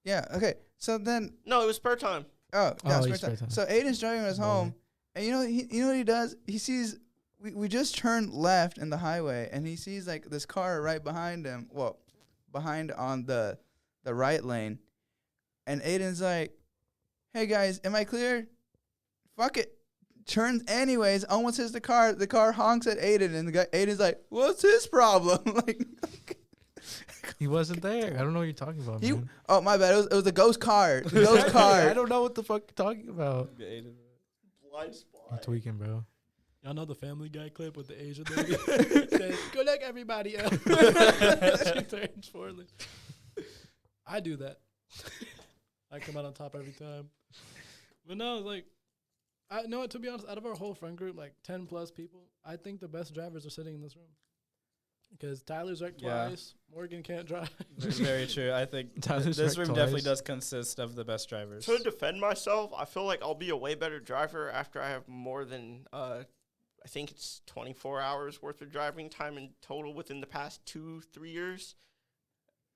Yeah. Okay. So then,
No, it was spare time.
yeah,
Oh,
spare
it's
time.
spare time.
So Aiden's driving us
Boy.
home, and you know what he does? He sees we just turned left in the highway, and he sees like this car right behind him. Well, behind on the right lane, and Aiden's like, "Hey guys, am I clear? Fuck it." Turns anyways, almost hits the car. The car honks at Aiden, and the guy Aiden's like, "What's his problem?" Like,
He wasn't there. I don't know what you're talking about,
he.
man.
Oh my bad. It was a ghost car. The ghost car.
I don't know what the fuck you're talking about.
Blind
I'm
spot.
tweaking, bro.
Y'all know the Family Guy clip with the Asian lady? Says, good luck, everybody else. She turns poorly. I do that. I come out on top every time. But no, like, I know, to be honest, out of our whole friend group, like 10 plus people, I think the best drivers are sitting in this room. Because Tyler's wrecked
Yeah.
twice. Morgan can't drive.
Very true. I think
Tyler's
this
wrecked
room definitely
twice.
does consist of the best drivers.
To defend myself, I feel like I'll be a way better driver after I have more than I think it's 24 hours worth of driving time in total within the past 2-3 years.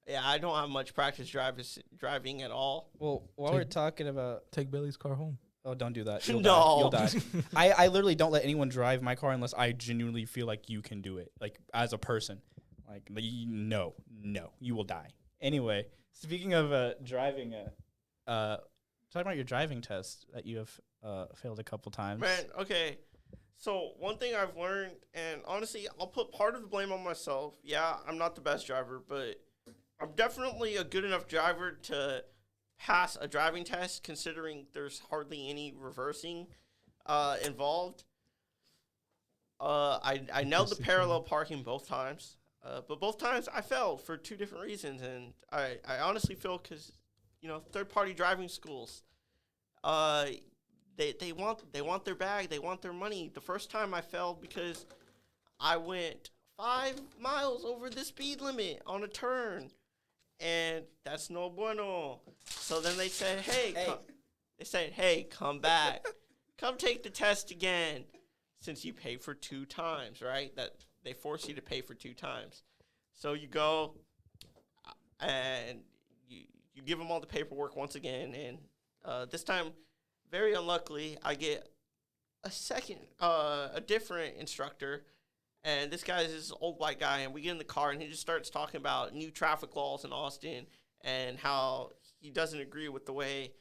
Yeah, I don't have much practice driving at all.
Well, while we're talking about,
Take Billy's car home.
oh, don't do that. You'll
No.
die. You'll die. I literally don't let anyone drive my car unless I genuinely feel like you can do it, like as a person. Like, no, you will die. Anyway, speaking of driving, talking about your driving test that you have failed a couple times.
Man, okay. So one thing I've learned, and honestly, I'll put part of the blame on myself. Yeah, I'm not the best driver, but I'm definitely a good enough driver to pass a driving test, considering there's hardly any reversing involved. I nailed the parallel parking both times, but both times I failed for two different reasons, and I honestly feel because, third-party driving schools, they want their bag, they want their money. The first time I failed because I went 5 miles over the speed limit on a turn, and that's no bueno. So then they said, hey, come back, come take the test again. Since you pay for 2 times, right? That they force you to pay for 2 times. So you go and you give them all the paperwork once again. And this time, very unluckily, I get a different instructor. And this guy is this old white guy. And we get in the car and he just starts talking about new traffic laws in Austin and how he doesn't agree with the way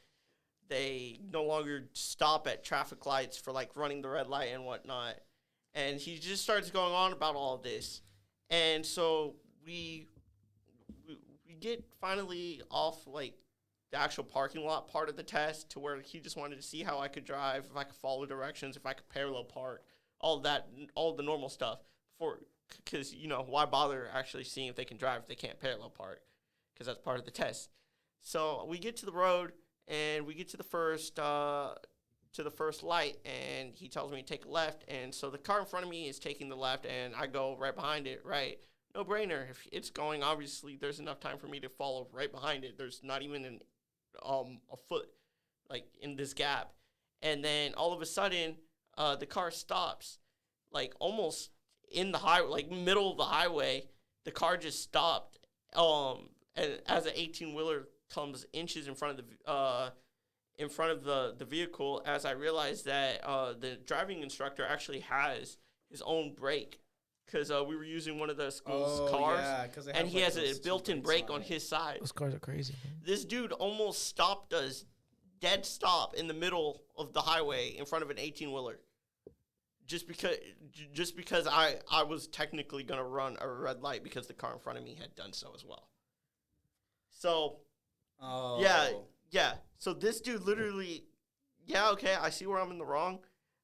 they no longer stop at traffic lights for, like, running the red light and whatnot. And he just starts going on about all of this. And so we get finally off, like, the actual parking lot part of the test to where he just wanted to see how I could drive, if I could follow directions, if I could parallel park, all that, all the normal stuff. Because, why bother actually seeing if they can drive if they can't parallel park? Because that's part of the test. So we get to the road. And we get to the first light, and he tells me to take a left. And so the car in front of me is taking the left, and I go right behind it, right? No brainer. If it's going, obviously, there's enough time for me to follow right behind it. There's not even a foot, like, in this gap. And then all of a sudden, the car stops, like, almost in the highway, like, middle of the highway. The car just stopped. And as an 18-wheeler comes inches in front of the vehicle, as I realized that the driving instructor actually has his own brake, because we were using one of the school's cars, and he has a built-in brake on his side.
Those cars are crazy, man.
This dude almost stopped us, dead stop, in the middle of the highway in front of an 18-wheeler. Just because I was technically going to run a red light because the car in front of me had done so as well. So... Oh. Yeah. So this dude literally, I see where I'm in the wrong,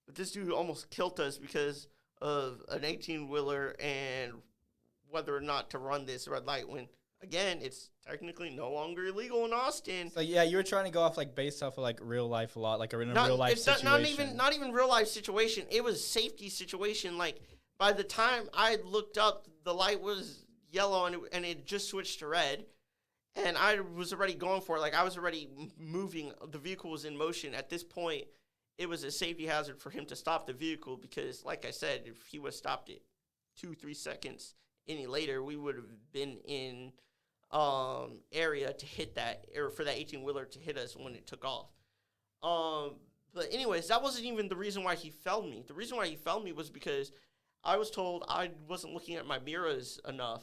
but this dude almost killed us because of an 18-wheeler and whether or not to run this red light when, again, it's technically no longer illegal in Austin.
So, you were trying to go off, like, based off of, like, real life a lot, like, a real life situation.
Not even real life situation. It was safety situation. Like, by the time I looked up, the light was yellow and it just switched to red. And I was already going for it. Like, I was already moving. The vehicle was in motion. At this point, it was a safety hazard for him to stop the vehicle because, like I said, if he would have stopped it 2-3 seconds any later, we would have been in area to hit that, or for that 18-wheeler to hit us when it took off. But anyways, that wasn't even the reason why he felled me. The reason why he felled me was because I was told I wasn't looking at my mirrors enough.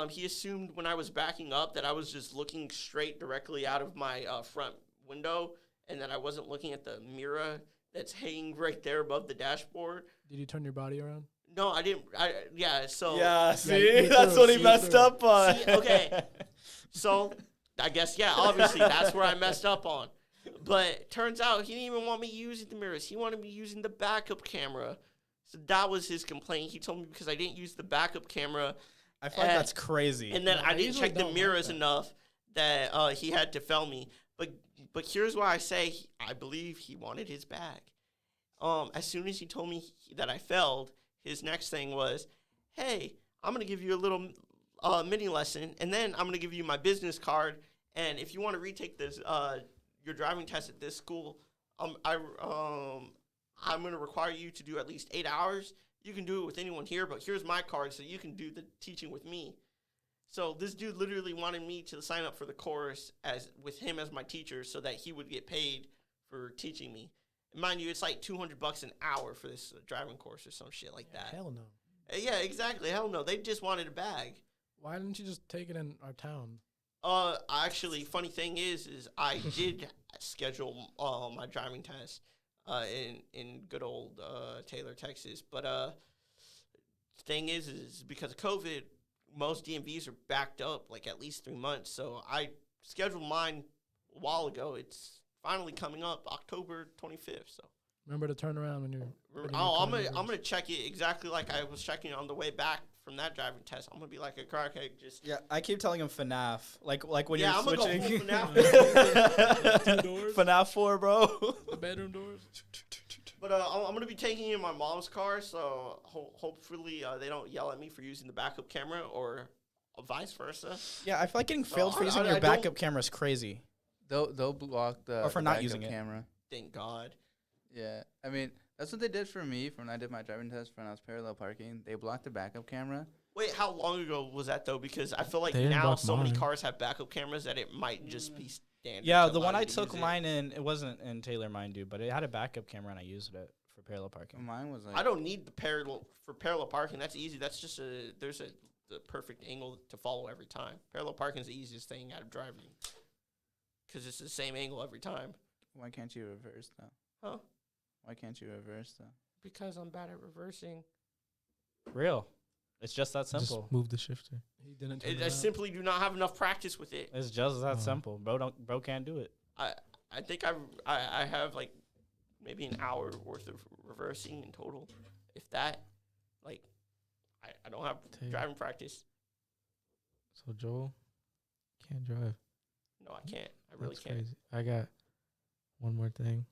He assumed when I was backing up that I was just looking straight directly out of my front window and that I wasn't looking at the mirror that's hanging right there above the dashboard.
Did you turn your body around?
No, I didn't. So...
Yeah, see? That's what he messed up on.
See, okay. So, I guess, obviously, that's where I messed up on. But turns out he didn't even want me using the mirrors. He wanted me using the backup camera. So that was his complaint. He told me because I didn't use the backup camera...
I feel like that's crazy.
And then I didn't check the mirrors enough that he had to fell me. But here's why I say I believe he wanted his bag. As soon as he told me that I failed, his next thing was, hey, I'm going to give you a little mini lesson, and then I'm going to give you my business card. And if you want to retake this your driving test at this school, I'm going to require you to do at least 8 hours. You can do it with anyone here, but here's my card so you can do the teaching with me. So this dude literally wanted me to sign up for the course with him as my teacher so that he would get paid for teaching me. And mind you, it's like $200 an hour for this driving course or some shit like that.
Hell no.
Yeah, exactly. Hell no. They just wanted a bag.
Why didn't you just take it in our town?
Actually, funny thing is I did schedule my driving test. in good old Taylor, Texas. But thing is because of COVID, most DMVs are backed up like at least 3 months. So I scheduled mine a while ago. It's finally coming up October 25th. So
Remember to turn around when you're.
I'm gonna check it exactly like I was checking on the way back from that driving test. I'm gonna be like a crackhead, just
Yeah, I keep telling him FNAF. Like when
yeah.
you're
I'm gonna go
switching.
full FNAF.
2 doors,
FNAF 4, bro.
the bedroom doors.
But I'm gonna be taking in my mom's car, so hopefully they don't yell at me for using the backup camera or vice versa.
Yeah, I feel like getting failed for
I-
using
I
your
don't-
backup camera is crazy.
They'll block the
Or for
the
not
backup
using it.
camera.
Thank God.
Yeah, I mean that's what they did for me when I did my driving test when I was parallel parking. They blocked the backup camera.
Wait, how long ago was that though? Because I feel like
They didn't
now
block
so many
mine.
cars have backup cameras that it might just be standard.
Yeah,
to
the
allow
one
you
I
to
took
use it.
mine in, it wasn't in Taylor, mind you, but it had a backup camera and I used it for parallel parking.
Mine was like
I don't need the parallel parking. That's easy. That's just the perfect angle to follow every time. Parallel parking is the easiest thing out of driving because it's the same angle every time.
Why can't you reverse though?
Huh?
Why can't you reverse though?
Because I'm bad at reversing.
Real. It's just that
Just
simple.
move the shifter.
He didn't. turn
I
around.
simply do not have enough practice with it.
It's just that
Oh.
simple. Bro can't do it.
I think I have like maybe an hour worth of reversing in total, if that. Like, I don't have
Damn.
driving practice.
So Joel can't drive.
No, I can't. I really
That's
can't.
crazy. I got one more thing.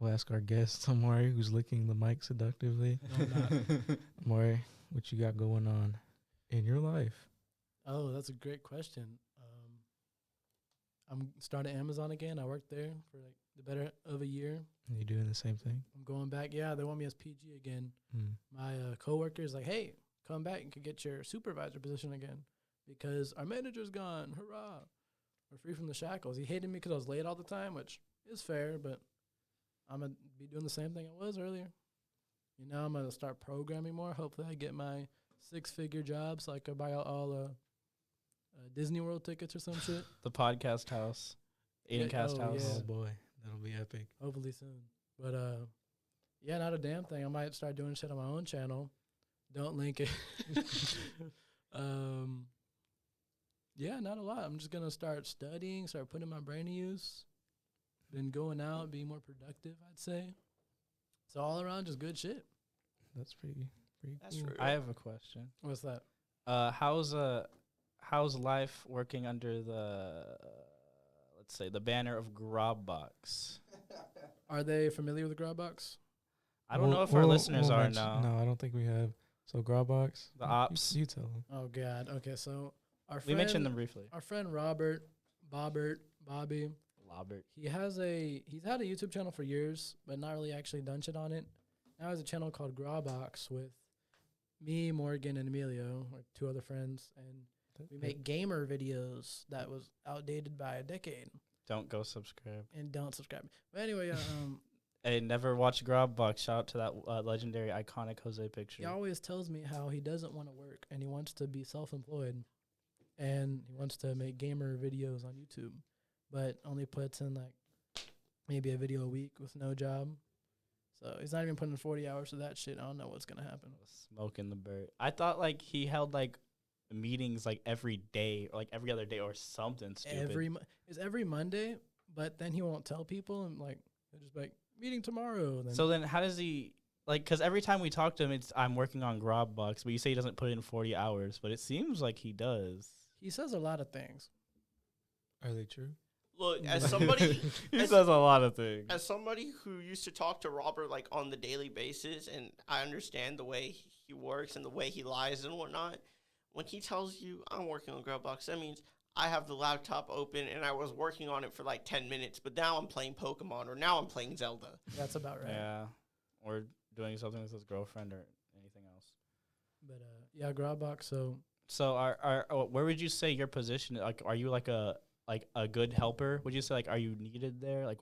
We'll ask our guest, Amari, who's licking the mic seductively.
No, I'm not.
Amari, what you got going on in your life?
Oh, that's a great question. I'm starting Amazon again. I worked there for like the better of a year.
You doing the same thing?
I'm going back. Yeah, they want me as PG again.
Mm.
My coworker is like, hey, come back and could get your supervisor position again because our manager's gone. Hurrah. We're free from the shackles. He hated me because I was late all the time, which is fair, but I'm going to be doing the same thing I was earlier. You know, I'm going to start programming more. Hopefully I get my 6-figure job so I could buy all Disney World tickets or some shit.
The podcast house.
Yeah,
Aidenxast
oh,
house.
yeah.
Oh boy, that'll be epic.
Hopefully soon. But yeah, not a damn thing. I might start doing shit on my own channel. Don't link it. Yeah, not a lot. I'm just gonna start studying, start putting my brain to use. Been going out, being more productive, I'd say. So all around just good shit.
That's pretty
That's
cool.
true.
I have a question.
What's that?
How's life working under the let's say the banner of Grobbox?
Are they familiar with the Grabbox?
I don't know if our listeners are now.
No, I don't think we have. So Grobbox,
The ops.
You tell them.
Oh god. Okay, so our
We
friend,
mentioned them briefly.
our friend Bobby,
Robert.
he's had a YouTube channel for years, but not really actually done shit on it. Now he has a channel called Grobbox with me, Morgan, and Emilio, like 2 other friends, and we make gamer videos that was outdated by a decade.
Don't go subscribe.
And don't subscribe. But anyway,
Hey, never watch Grobbox. Shout out to that legendary, iconic Jose picture.
he always tells me how he doesn't want to work and he wants to be self-employed, and he wants to make gamer videos on YouTube, but only puts in like maybe a video a week with no job. So he's not even putting in 40 hours to that shit. I don't know what's gonna happen.
Smoking the bird. I thought like he held like meetings like every day or like every other day or something stupid.
It's every Monday, but then he won't tell people and like they're just like meeting tomorrow. Then
So then how does he like? Because every time we talk to him, it's I'm working on Grobbox, but you say he doesn't put in 40 hours, but it seems like he does.
he says a lot of things.
Are they true?
Look, as somebody
He
as-
says a lot of things.
as somebody who used to talk to Robert like on the daily basis, and I understand the way he works and the way he lies and whatnot, when he tells you I'm working on Grubbox, that means I have the laptop open and I was working on it for like 10 minutes, but now I'm playing Pokemon or now I'm playing Zelda.
That's about right.
Yeah, or doing something with his girlfriend or anything else.
But yeah, Grobbox.
So, where would you say your position? Like, are you like a good helper? Would you say like, are you needed there? Like,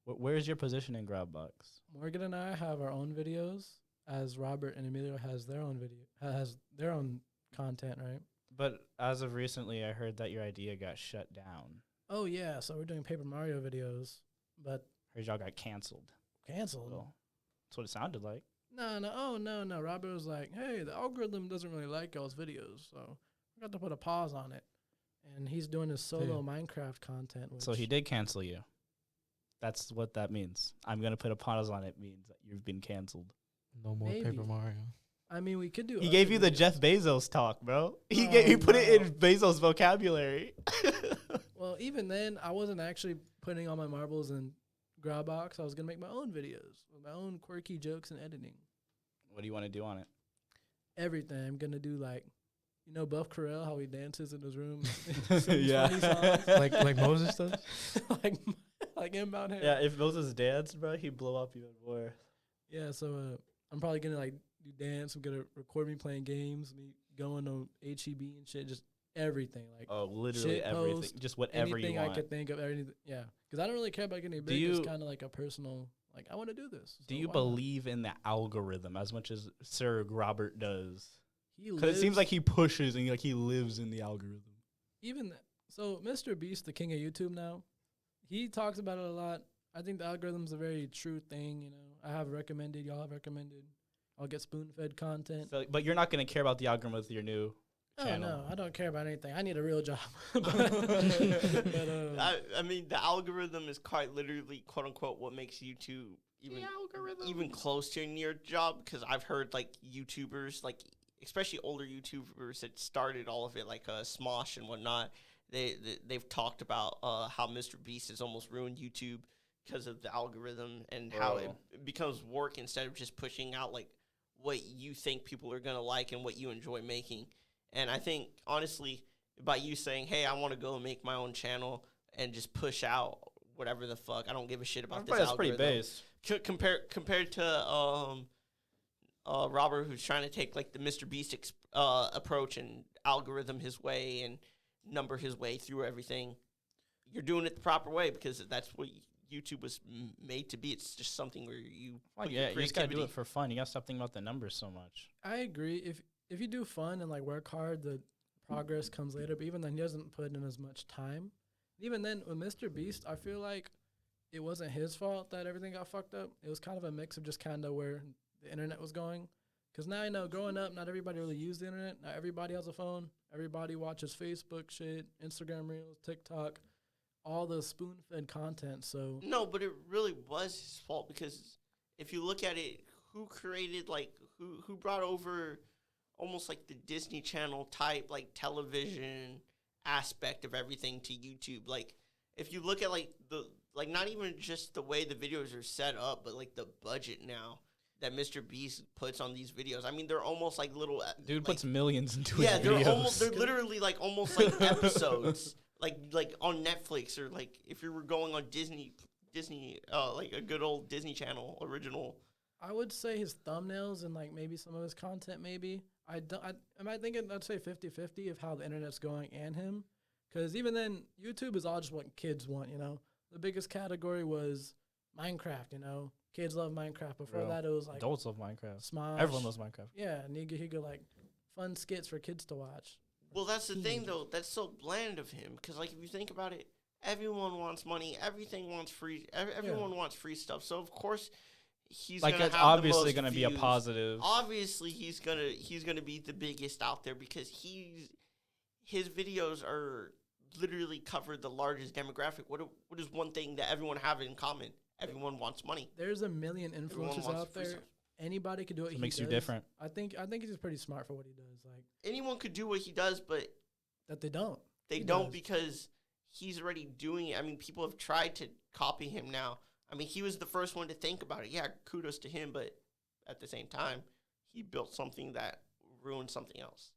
where's your position in Grobbox?
Morgan and I have our own videos, as Robert and Emilio has their own content, right?
But as of recently, I heard that your idea got shut down.
Oh yeah, so we're doing Paper Mario videos, but
Heard y'all got canceled.
canceled.
Well, that's what it sounded like.
No. Robert was like, hey, the algorithm doesn't really like y'all's videos, so I got to put a pause on it. And he's doing his solo Minecraft content.
So he did cancel you. That's what that means. I'm going to put a pause on it means that you've been canceled.
No more
Maybe.
Paper Mario.
I mean, we could do.
He
other
gave you the
videos.
Jeff Bezos talk, bro. He
Oh,
put it
no.
in Bezos' vocabulary.
Well, even then, I wasn't actually putting all my marbles in Dropbox. I was gonna make my own videos with my own quirky jokes and editing.
What do you want to do on it?
Everything. I'm gonna do like, Buff Carell, how he dances in his room.
Yeah.
like Moses does.
like Inbound Hair.
Yeah, if Moses danced, bro, he'd blow up even more.
Yeah. So I'm probably gonna like do dance. I'm gonna record me playing games, me going on HEB and shit, just everything. Like
Oh, literally
shit
everything.
post,
Just whatever
anything
you
I
want.
could think of. Everything. Yeah. Because I don't really care about getting big. It's kind of like a personal. Like I want to do this.
Do
so
you
why not?
believe in the algorithm as much as Sir Robert does?
He
Because it seems
lives-
like he pushes and he lives in the algorithm.
So Mr. Beast, the king of YouTube now, he talks about it a lot. I think the algorithm's a very true thing. I have recommended, y'all have recommended. I'll get spoon-fed content.
So, but you're not going to care about the algorithm with your new
Oh
channel.
no, I don't care about anything. I need a real job.
I mean, the algorithm is quite literally, quote unquote, what makes YouTube even close to a near job. Because I've heard like YouTubers, like especially older YouTubers that started all of it, like Smosh and whatnot. They've talked about how Mr. Beast has almost ruined YouTube because of the algorithm and how it becomes work instead of just pushing out like what you think people are gonna like and what you enjoy making. And I think, honestly, by you saying, hey, I want to go and make my own channel and just push out whatever the fuck, I don't give a shit about this
That's pretty
algorithm.
base.
Compared to Robert, who's trying to take, like, the Mr. Beast approach and algorithm his way and number his way through everything. You're doing it the proper way because that's what YouTube was made to be. It's just something where you put your
You just got to do
creativity.
it for fun. You got to stop thinking about the numbers so much.
I agree. If you do fun and like work hard, the progress comes later. But even then, he doesn't put in as much time. Even then, with Mr. Beast, I feel like it wasn't his fault that everything got fucked up. It was kind of a mix of just kind of where the internet was going. Because now growing up, not everybody really used the internet. Not everybody has a phone. Everybody watches Facebook shit, Instagram Reels, TikTok, all the spoon-fed content. So
No, but it really was his fault because if you look at it, who created, like, who brought over almost like the Disney Channel type, like, television aspect of everything to YouTube? Like, if you look at, like, not even just the way the videos are set up, but, like, the budget now that Mr. Beast puts on these videos. I mean, they're almost like little...
Dude
like,
puts millions into
yeah,
his videos.
they're literally, like, almost like episodes, like on Netflix, or, like, if you were going on Disney, like, a good old Disney Channel original.
I would say his thumbnails and like maybe some of his content maybe. I'd say 50-50 of how the internet's going and him. Because even then, YouTube is all just what kids want, The biggest category was Minecraft, Kids love Minecraft. Before that, it was like
Adults love Minecraft.
Smosh.
Everyone loves Minecraft.
Yeah, and he could like fun skits for kids to watch.
Well, that's the thing,
Teenagers.
though. That's so bland of him. Because, like, if you think about it, everyone wants money. Everything wants free. Everyone wants free stuff. So, of course, he's
Like,
gonna
it's
have
obviously
going to
be a positive.
Obviously, he's gonna be the biggest out there because his videos are literally cover the largest demographic. What is one thing that everyone have in common? Everyone wants money.
There's a million
Everyone
influencers
wants
out
free
there.
stuff.
Anybody could do what
It
he
makes
does.
you different.
I think he's pretty smart for what he does. Like
Anyone could do what he does, but
that they don't.
they
He
don't
does.
because he's already doing it. I mean, people have tried to copy him now. I mean, he was the first one to think about it. Yeah, kudos to him, but at the same time, he built something that ruined something else.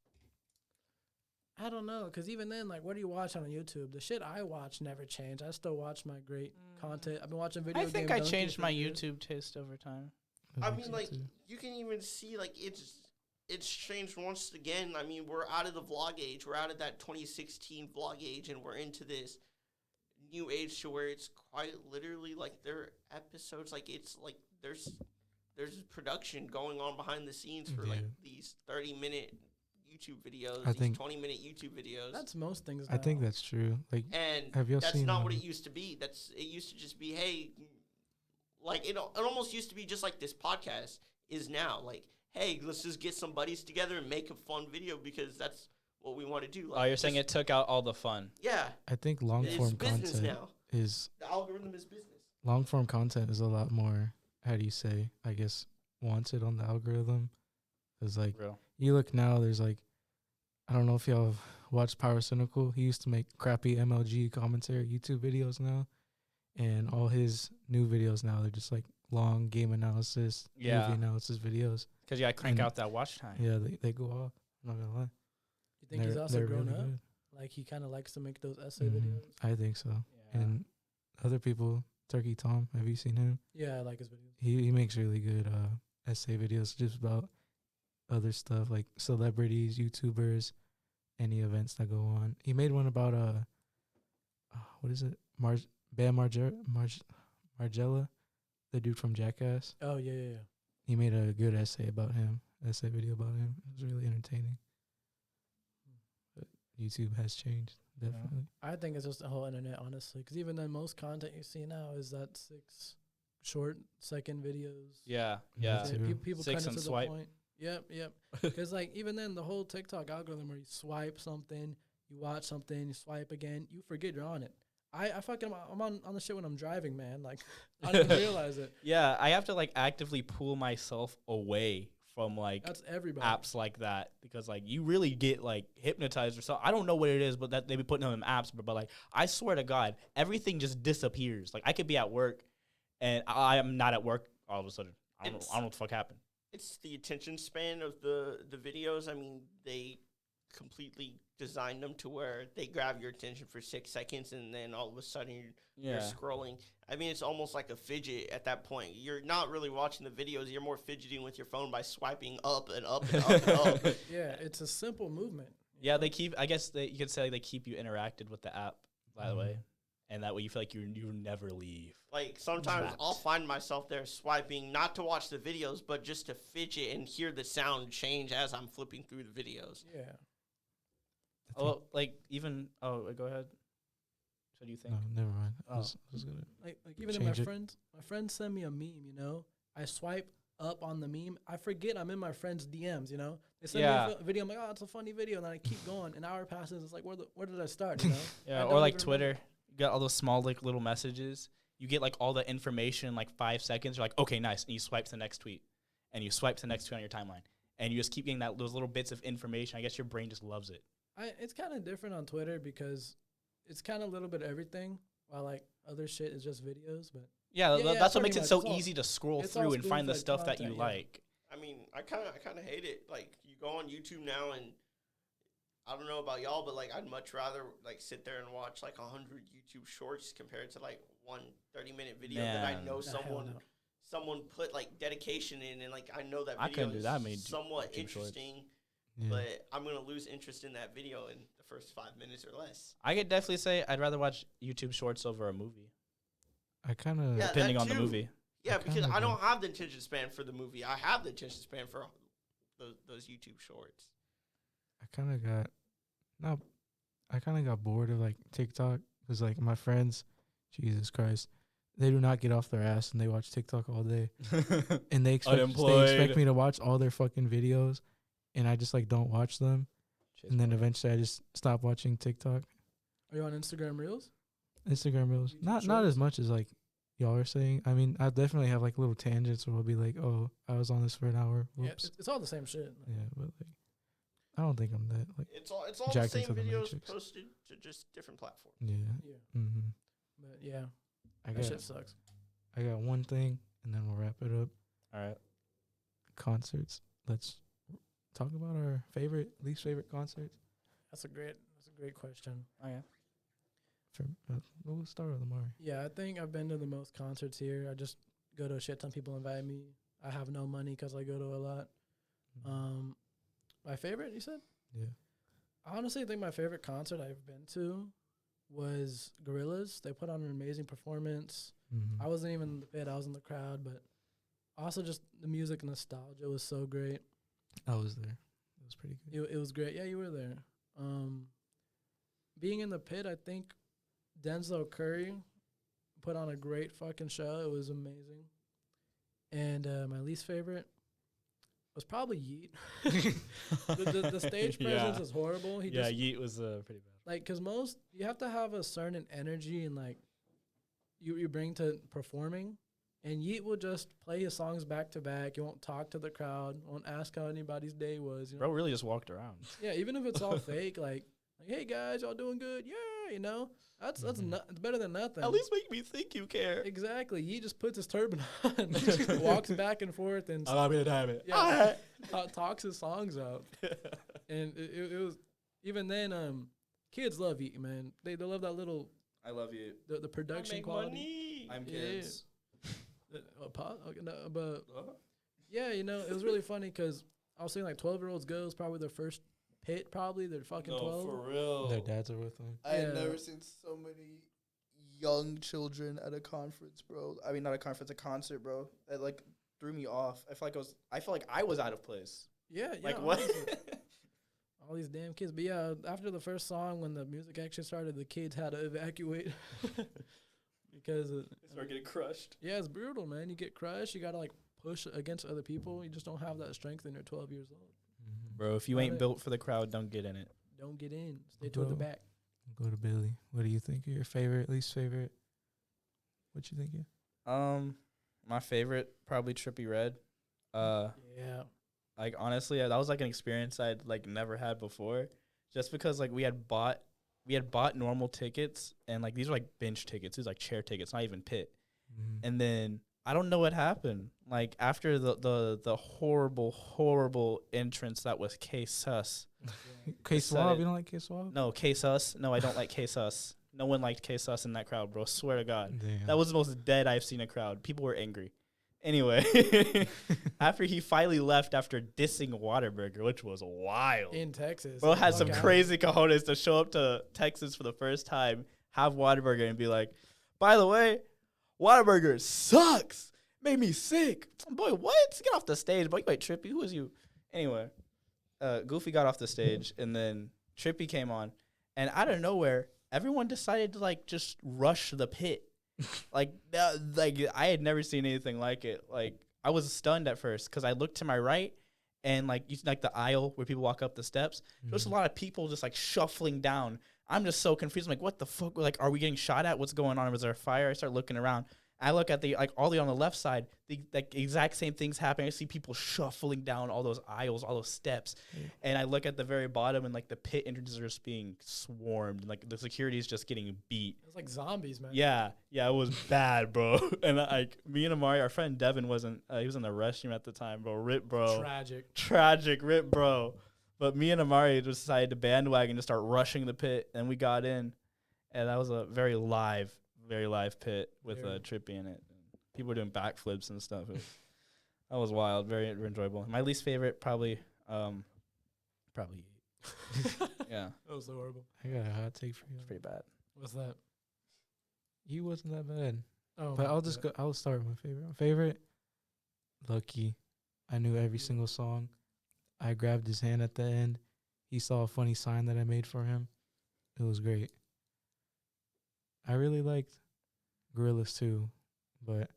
I don't know, because even then, like, what do you watch on YouTube? The shit I watch never changed. I still watch my great content. I've been watching video
I
game
think I
dunking
changed
for
my
years.
YouTube taste over time.
I mean, like, you can even see, like, it's changed once again. I mean, we're out of the vlog age. We're out of that 2016 vlog age, and we're into this new age to where it's quite literally, like, there are episodes, like, it's, like, there's production going on behind the scenes for, like, these 30-minute YouTube videos,
I
these
think
20-minute YouTube videos.
That's most things.
I think
now.
that's true. Like,
And
have y'all
that's
seen,
not what it used to be. It used to just be, hey, Like, it almost used to be just like this podcast is now. Like, hey, let's just get some buddies together and make a fun video because that's what we want to do. Like,
Oh, you're saying it took out all the fun.
Yeah.
I think long
It's
form
business
content
now.
is
The algorithm is business.
long form content is a lot more. How do you say? I guess wanted on the algorithm. Cause like
Real.
you look now, there's like I don't know if y'all have watched Power Cynical. He used to make crappy MLG commentary YouTube videos now, and all his new videos now they're just like long game analysis,
Yeah.
movie analysis videos.
Because you got to crank
And-
out that watch time.
Yeah, they go off. I'm not gonna lie.
You think he's
They're-
also
they're
grown
really
up?
good.
Like he kind of likes to make those essay
Mhm.
videos.
I think so.
Yeah.
And other people, Turkey Tom, have you seen him?
Yeah, I like his videos.
He makes really good essay videos just about other stuff like celebrities, YouTubers, any events that go on. He made one about what is it? Bam Margella, the dude from Jackass.
Oh yeah.
He made a good essay video about him. It was really entertaining. But YouTube has changed,
Yeah.
definitely.
I think it's just the whole internet, honestly. Because even then, most content you see now is that 6 short second videos.
Yeah.
Yeah,
Yeah.
too.
People
Six
cut it
and
to
swipe.
the point. Yep. Because like even then, the whole TikTok algorithm where you swipe something, you watch something, you swipe again, you forget you're on it. I fucking I'm on the shit when I'm driving, man. Like I don't even realize it.
Yeah, I have to like actively pull myself away from like
That's everybody.
apps like that because like you really get like hypnotized or something. I don't know what it is, but that they be putting them in apps. But like I swear to God, everything just disappears. Like I could be at work, and I am not at work all of a sudden. I don't know what the fuck happened.
It's the attention span of the videos. I mean, they completely designed them to where they grab your attention for 6 seconds and then all of a sudden you're scrolling. I mean, it's almost like a fidget at that point. You're not really watching the videos. You're more fidgeting with your phone by swiping up and up and up and up.
Yeah, it's a simple movement.
Yeah, they keep. I guess you could say they keep you interacted with the app. By the way, and that way you feel like you never leave.
Like sometimes
Maps.
I'll find myself there swiping, not to watch the videos, but just to fidget and hear the sound change as I'm flipping through the videos.
Yeah.
Oh, like even. Oh, go ahead. So do you think?
No, never mind. I
Oh.
was gonna.
Like even then my
Change it.
friends send me a meme, you know. I swipe up on the meme. I forget I'm in my friend's DMs, you know. They send me a video. I'm like, oh, it's a funny video, and then I keep going. An hour passes. It's like, where did I start? You know.
Yeah,
I
or
don't
like
even
Twitter.
remember.
You got all those small like little messages. You get like all the information in like 5 seconds. You're like, okay, nice. And you swipe to the next tweet, and you swipe to the next tweet on your timeline, and you just keep getting those little bits of information. I guess your brain just loves it.
It's kind of different on Twitter because it's kind of a little bit of everything, while like other shit is just videos. But
Yeah,
Yeah,
that's what
pretty
makes it
much.
so
It's all-
easy to scroll
it's all
through and find the
spoon-fed
stuff that you
content, yeah.
like.
I mean, I kind of hate it. Like, you go on YouTube now, and I don't know about y'all, but like, I'd much rather like sit there and watch like 100 YouTube shorts compared to like one 30-minute video that I
Man.
know
Nah, hell
someone
no.
someone put like dedication in, and like I know that
I
video
couldn't do
is
that many
somewhat
YouTube shorts.
interesting,
Yeah.
but I'm gonna lose interest in that video in the first 5 minutes or less.
I could definitely say I'd rather watch YouTube Shorts over a movie,
I kind of.
Yeah,
depending
that
on the
too.
movie.
Yeah,
I
because
kinda
I don't
agree.
have the attention span for the movie. I have the attention span for those YouTube shorts.
I kind of got, no, I kind of got bored of like TikTok because like my friends, Jesus Christ, they do not get off their ass and they watch TikTok all day, and they expect
Unemployed.
me to watch all their fucking videos, and I just like don't watch them, and then eventually I just stop watching TikTok,
are you on Instagram Reels?
Instagram Reels.
YouTube
Not
Shorts?
as much as like y'all are saying. I mean, I definitely have like little tangents where I'll be like, oh, I was on this for an hour.
Yeah,
Whoops.
it's all the same shit.
Yeah, but like, I don't think I'm that like.
It's all the
Jacked
same
into the
videos
Matrix.
posted to just different platforms.
Yeah.
Yeah,
Mm-hmm.
but yeah,
I
that
got
shit sucks.
I got one thing, and then we'll wrap it up.
All right.
Concerts. Let's talk about our least favorite concerts.
That's a great question.
Oh yeah.
We'll start with Amari.
Yeah, I think I've been to the most concerts here. I just go to a shit ton. People invite me. I have no money because I go to a lot. My favorite, you said?
Yeah.
I honestly think my favorite concert I've been to was Gorillaz. They put on an amazing performance.
Mm-hmm.
I wasn't even in the pit. I was in the crowd, but also just the music nostalgia was so great.
I was there. It was pretty good.
It was great. Yeah, you were there. Being in the pit, I think Denzel Curry put on a great fucking show. It was amazing. And my least favorite was probably Yeet. The stage presence is horrible. He just
Yeet was pretty bad.
like, cause most you have to have a certain energy and like you bring to performing. And Yeet will just play his songs back to back. He won't talk to the crowd. Won't ask how anybody's day was. You know?
Bro really just walked around.
Yeah, even if it's all fake, like, hey guys, y'all doing good? Yeah, you know, that's it's better than nothing.
At least make me think you care.
Exactly. He just puts his turban on, walks back and forth, and
Allow me to time it.
yeah, talks his songs out. And it was even then. Kids love Yeet, man. They love that little
I love you.
the production
Make
quality.
money.
I'm
Yeah.
kids.
Okay, no, but yeah, you know, it was really funny because I was saying like 12-year-olds go is probably their first pit, probably they're fucking 12.
for real.
Their dads are with them.
I had
Yeah.
never seen so many young children at a conference, bro. I mean, not a conference, a concert, bro. That like threw me off. I felt like I was out of place.
Yeah,
Like
yeah,
what?
honestly. All these damn kids. But yeah, after the first song, when the music actually started, the kids had to evacuate because
Start getting crushed.
yeah, it's brutal, man. You get crushed. You gotta like push against other people. You just don't have that strength when you're 12 years old.
Bro, if you
Got
ain't
it.
built for the crowd, don't get in it.
Don't get in. Stay toward the
Bro.
back.
Go to Billy. What do you think? Your favorite, least favorite? What you thinking?
My favorite probably Trippie Redd.
Yeah.
Like honestly, that was like an experience I'd like never had before. Just because like we had bought normal tickets and like these were like bench tickets. These like chair tickets, not even pit. And then I don't know what happened. Like after the horrible entrance that was K Sus.
K
said
Swab,
it.
you don't like K Swab?
No, K Sus. No, I don't like K Sus. No one liked K Sus in that crowd, bro. Swear to God.
Damn.
That was the most dead I've seen a crowd. People were angry. Anyway, after he finally left after dissing Whataburger, which was wild.
In Texas.
Bro had some
Fuck outta
crazy cojones to show up to Texas for the first time, have Whataburger, and be like, by the way, Whataburger sucks. Made me sick. Boy, what? Get off the stage. Boy, you ain't Trippie. Who is you? Anyway, Goofy got off the stage, and then Trippie came on. And out of nowhere, everyone decided to, like, just rush the pit. like I had never seen anything like it. Like, I was stunned at first because I looked to my right, and, like, you see, like, the aisle where people walk up the steps. There's a lot of people just, like, shuffling down. I'm just so confused. I'm like, what the fuck? Like, are we getting shot at? What's going on? Was there a fire? I start looking around. I look at the, like, all the on the left side, the like, exact same things happening. I see people shuffling down all those aisles, all those steps.
Yeah.
And I look at the very bottom, and, like, the pit entrances are just being swarmed. And, like, the security is just getting beat.
It was like zombies, man.
Yeah, it was bad, bro. And, like, me and Amari, our friend Devin wasn't, he was in the restroom at the time, bro. Rip, bro. Tragic, rip, bro. But me and Amari just decided to bandwagon to start rushing the pit, and we got in. And that was a very live pit with Trippie in it. People were doing backflips and stuff. That was wild, very enjoyable. My least favorite, probably. Yeah,
That was so horrible.
I got a hot take for you.
it's pretty bad.
What's that?
You wasn't that bad.
Oh,
But I'll just go. I'll start with my favorite. My favorite, Lucky. I knew every single song. I grabbed his hand at the end. He saw a funny sign that I made for him. It was great. I really liked Gorillaz too, but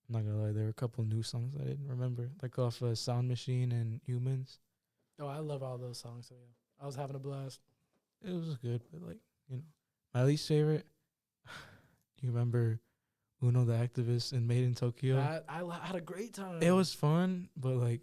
I'm not gonna lie, there were a couple new songs I didn't remember, like off Sound Machine and Humans.
Oh, I love all those songs. So yeah, I was having a blast.
It was good, but like, you know, my least favorite. You remember Uno the Activist and Made in Tokyo?
I had a great time.
It was fun, but like,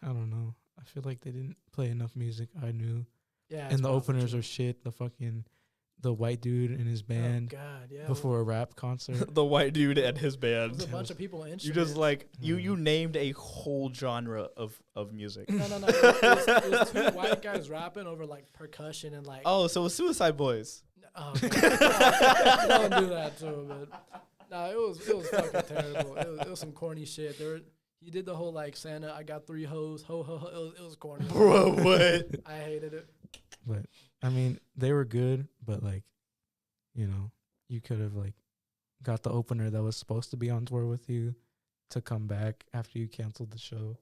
I don't know. I feel like they didn't play enough music I knew.
Yeah,
And the openers are shit. The white dude and his band
Oh God, yeah.
before a rap concert.
The white dude and his
There was
band.
a bunch of people in.
You just like you named a whole genre of music.
No. It was two white guys rapping over like percussion and like.
Oh, so it was Suicide Boys.
Oh, God. Don't do that to him, man. No, it was fucking terrible. It was some corny shit. He did the whole like Santa, I got 3 hoes, ho ho ho. It was corny.
Bro, what?
I hated it.
But I mean, they were good, but like, you know, you could have like got the opener that was supposed to be on tour with you to come back after you canceled the show.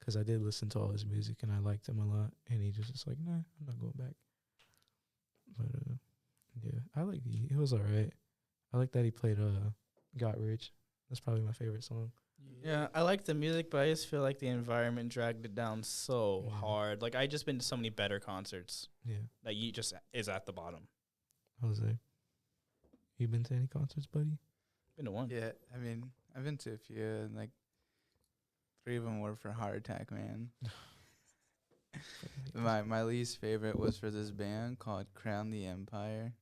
Because I did listen to all his music and I liked him a lot, and he just like, nah, I'm not going back. But yeah, I like it. It was alright. I like that he played Got Rich. That's probably my favorite song.
Yeah, I like the music, but I just feel like the environment dragged it down so
Yeah.
hard. Like I just been to so many better concerts
Yeah.
that you just is at the bottom.
Jose, you been to any concerts, buddy?
Been to one.
Yeah, I mean, I've been to a few, and like 3 of them were for Heart Attack, man. My least favorite was for this band called Crown the Empire.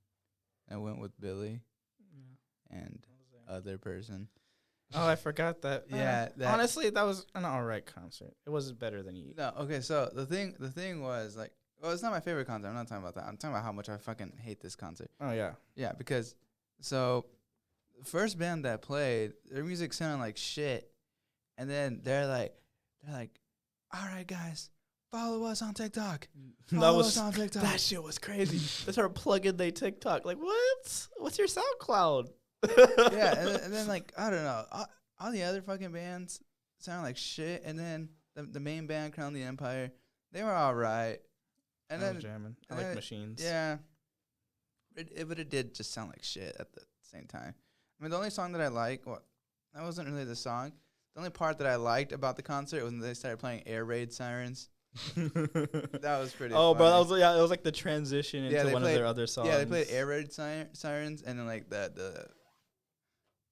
I went with Billy and other person.
Oh, I forgot that.
Yeah, that-
honestly, that was an alright concert. It wasn't better than you.
No, okay, so the thing was like, well, it's not my favorite concert. I'm not talking about that. I'm talking about how much I fucking hate this concert.
Oh yeah.
Yeah, because so the first band that played, their music sounded like shit, and then they're like, all right, guys, follow us on TikTok.
That
Follow
was
us on TikTok.
that shit was crazy. They started plugging their TikTok. Like what? What's your SoundCloud?
Yeah, and then like I don't know, all the other fucking bands sound like shit, and then the main band, Crown the Empire, they were all right, and
I was
then
jamming. I
and
like
then-
Machines.
yeah, but it did just sound like shit at the same time. I mean, the only song that I like, well, that wasn't really the song. The only part that I liked about the concert was when they started playing air raid sirens. That was pretty.
Oh, bro,
funny.
that was it was like the transition into
they
one
played-
of their other songs.
Yeah, they played air raid sirens, and then like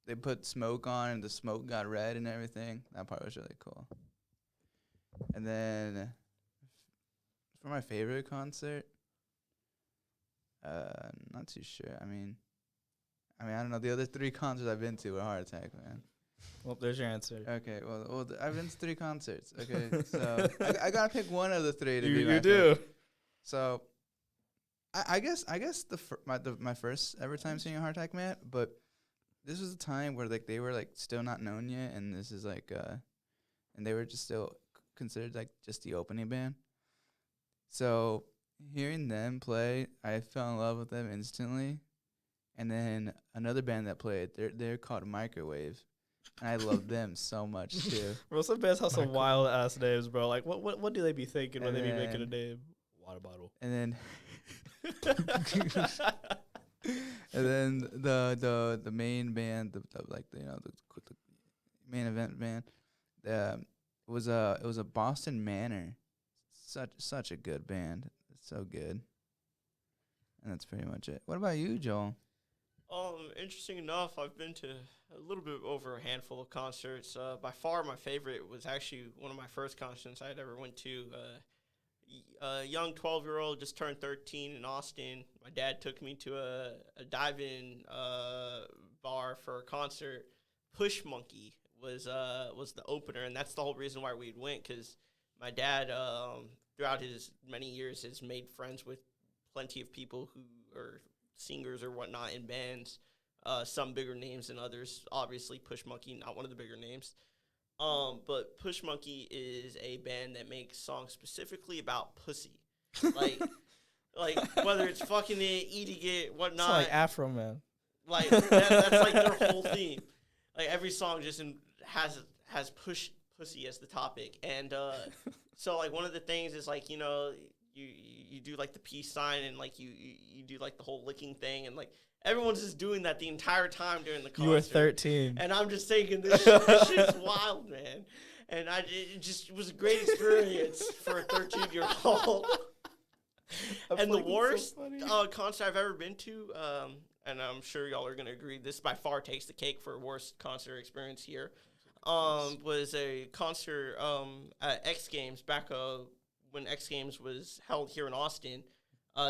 they put smoke on, and the smoke got red and everything. That part was really cool. And then for my favorite concert, not too sure. I mean, I don't know. The other 3 concerts I've been to were Heart Attack, man.
Well, there's your answer.
Okay, well, I've been to 3 concerts. Okay, so I gotta pick one of the 3 to be my
You
favorite.
do.
So, I guess my first ever time seeing a Heart Attack, man. But this was a time where like they were like still not known yet, and this is like and they were just still considered like just the opening band. So hearing them play, I fell in love with them instantly. And then another band that played, they're called Microwave, and I love them so much too.
Bro, some bands have some
Michael.
wild ass names, bro. Like, what do they be thinking when they be making a
And
name? Water bottle.
And then and then the main band, the main event band, it was a Boston Manor. Such a good band. It's so good. And that's pretty much it. What about you, Joel?
Interesting enough, I've been to a little bit over a handful of concerts. By far, my favorite was actually one of my first concerts I'd ever went to. A young 12-year-old, just turned 13 in Austin. My dad took me to a dive-in bar for a concert. Push Monkey was the opener, and that's the whole reason why we went, because my dad, throughout his many years, has made friends with plenty of people who are singers or whatnot in bands, some bigger names than others. Obviously, Push Monkey, not one of the bigger names. But Push Monkey is a band that makes songs specifically about pussy. like whether it's fucking it, eating it, whatnot.
It's like Afro Man.
Like that's like their whole theme. Like every song just has pussy as the topic, and so like one of the things is like you do like the peace sign, and like you do like the whole licking thing, and like everyone's just doing that the entire time during the concert.
You were 13.
And I'm just thinking this shit's wild, man. And it was a great experience for a 13-year-old. And the worst concert I've ever been to, and I'm sure y'all are going to agree, this by far takes the cake for worst concert experience here, was a concert at X Games back when X Games was held here in Austin.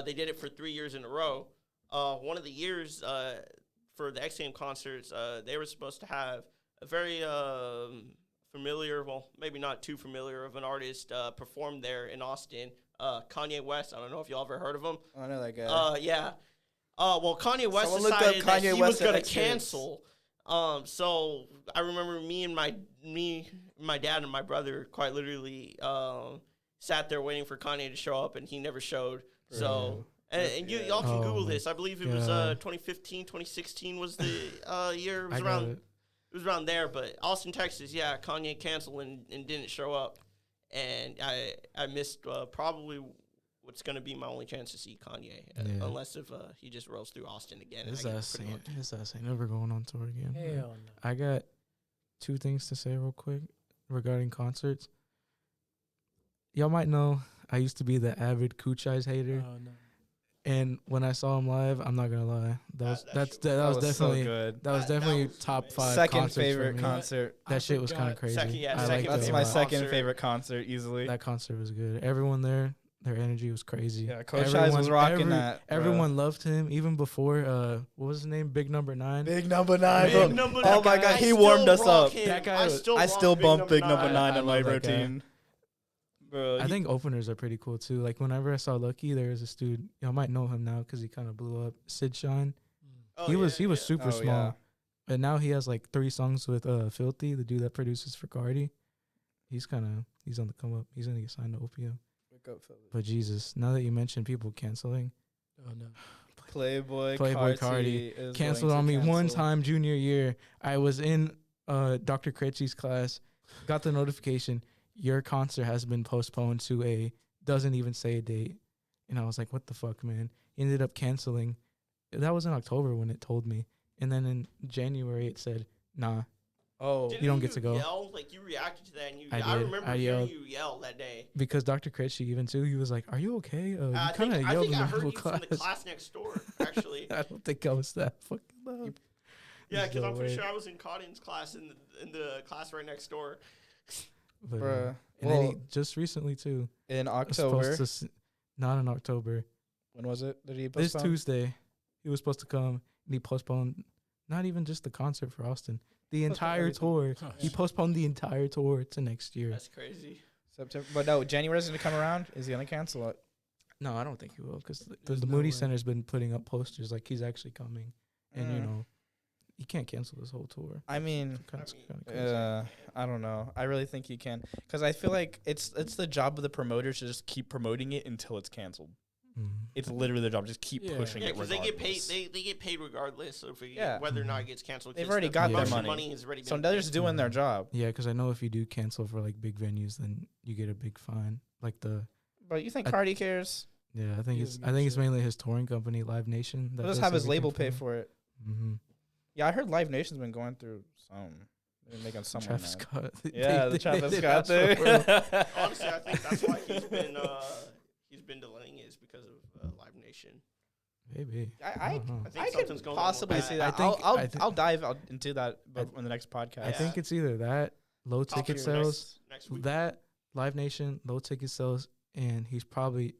They did it for 3 years in a row. One of the years for the X Games concerts, they were supposed to have a very familiar, well, maybe not too familiar of an artist perform there in Austin. Kanye West. I don't know if y'all ever heard of him.
I know that guy.
Yeah. Well, Kanye West
Someone looked up
decided that
Kanye
he
West
was going
at
to
X Games.
cancel. So I remember my dad and my brother quite literally sat there waiting for Kanye to show up, and he never showed. So. And y'all can Google this. I believe it was 2015, 2016 was the year. It was around. It was around there, but Austin, Texas, yeah, Kanye canceled and didn't show up, and I missed probably what's gonna be my only chance to see Kanye,
Yeah.
unless if he just rolls through Austin again. and
His
I get
ass
pretty lucky.
ain't never going on tour again. bro.
Hell no.
I got 2 things to say real quick regarding concerts. Y'all might know I used to be the avid Cooch Eyes hater,
Oh no.
and when I saw him live, I'm not gonna lie, that was
That
definitely
so good.
that was
That
definitely
was
top
amazing.
5
Second
concerts for
favorite
me.
concert.
That shit was kind of
forgot-
crazy.
Second- yeah,
I
second
liked
That's
it a
my
lot.
second
concert.
favorite concert easily.
That concert was good. Everyone there, their energy was crazy.
Yeah, Coach Eyes was rocking that. bro.
Everyone loved him, even before what was his name? Big Number 9.
Big number 9,
Big
bro.
number
Oh
nine.
my God,
I
he
still
warmed us
rock
up.
him.
That guy
I
was-
still
I
rock
still bump Big Number 9
I
in my
love that guy.
routine. Bro,
I think openers are pretty cool too. Like whenever I saw Lucky, there was this dude. Y'all might know him now because he kind of blew up. Sid Shine.
Oh,
he was
yeah.
super small, but now he has like 3 songs with Filthy, the dude that produces for Cardi. He's on the come up. He's gonna get signed to OPM. But Jesus, now that you mentioned people canceling,
Oh no.
Playboy
Playboy
Carti
Carti
is
canceled
going
on
to
me one
cancel.
time junior year. I was in Dr. Critchy's class, got the notification, your concert has been postponed to doesn't even say a date. And I was like, what the fuck, man? He ended up canceling. That was in October when it told me. And then in January it said, nah.
Oh,
Didn't
You don't get to go.
Yell? Like you reacted to that, and
I
I
did.
remember
I
hearing
yelled.
you yell that day.
Because Dr. Critchy even too, he was like, are you okay? You
I
kind of
think
yelled in
I
the
heard
middle
you
of
from the class next door. Actually,
I don't think I was that fucking loud.
yeah, because
No
I'm pretty
way.
sure I was in Cotton's class in the class right next door.
But,
bruh.
and then he
Well,
just recently too.
in
was
October.
supposed to not in October.
When was it? Did he
This
postpone?
Tuesday, he was supposed to come, and he postponed not even just the concert for Austin, the entire
everything.
tour.
Oh,
He
shit.
postponed the entire tour to next year.
That's crazy.
September. But no, January's going to come around. Is he going to cancel it?
No, I don't think he will, because
There's
the
no
Moody
way.
Center's been putting up posters like he's actually coming, and you
Mm.
know, he can't cancel this whole tour.
I mean,
Kind
I mean,
of crazy.
I don't know. I really think he can, because I feel like it's the job of the promoters to just keep promoting it until it's canceled.
Mhm.
It's literally their job. Just keep
Yeah.
pushing
Yeah,
it.
because they get paid.
regardless.
They get paid regardless of
Yeah.
whether or not it gets canceled.
They've
'cause
already
the
got
their
promotion
money.
has already been
So they're
paid.
just doing their
Mhm.
job.
Yeah, because I know if you do cancel for like big venues, then you get a big fine. Like
But you think
I-
Cardi cares?
yeah, I think
He
it's
doesn't
I
give a
think it's
shit.
mainly his touring company, Live Nation.
He'll just have his label pay for it.
Mm-hmm.
Yeah, I heard Live Nation's been going through some. They're making some.
Travis Scott.
Yeah, the Travis
did
Scott
that for real.
thing.
Honestly, I think that's why he's been delaying it is because of Live Nation.
Maybe.
I
don't know.
I think
I
something's
could
going on with
possibly
that.
see that.
I think- I think-
I'll dive into that in the next podcast.
I think it's either that low
Topic
ticket
for
sales,
next week.
that Live Nation low ticket sales, and he's probably.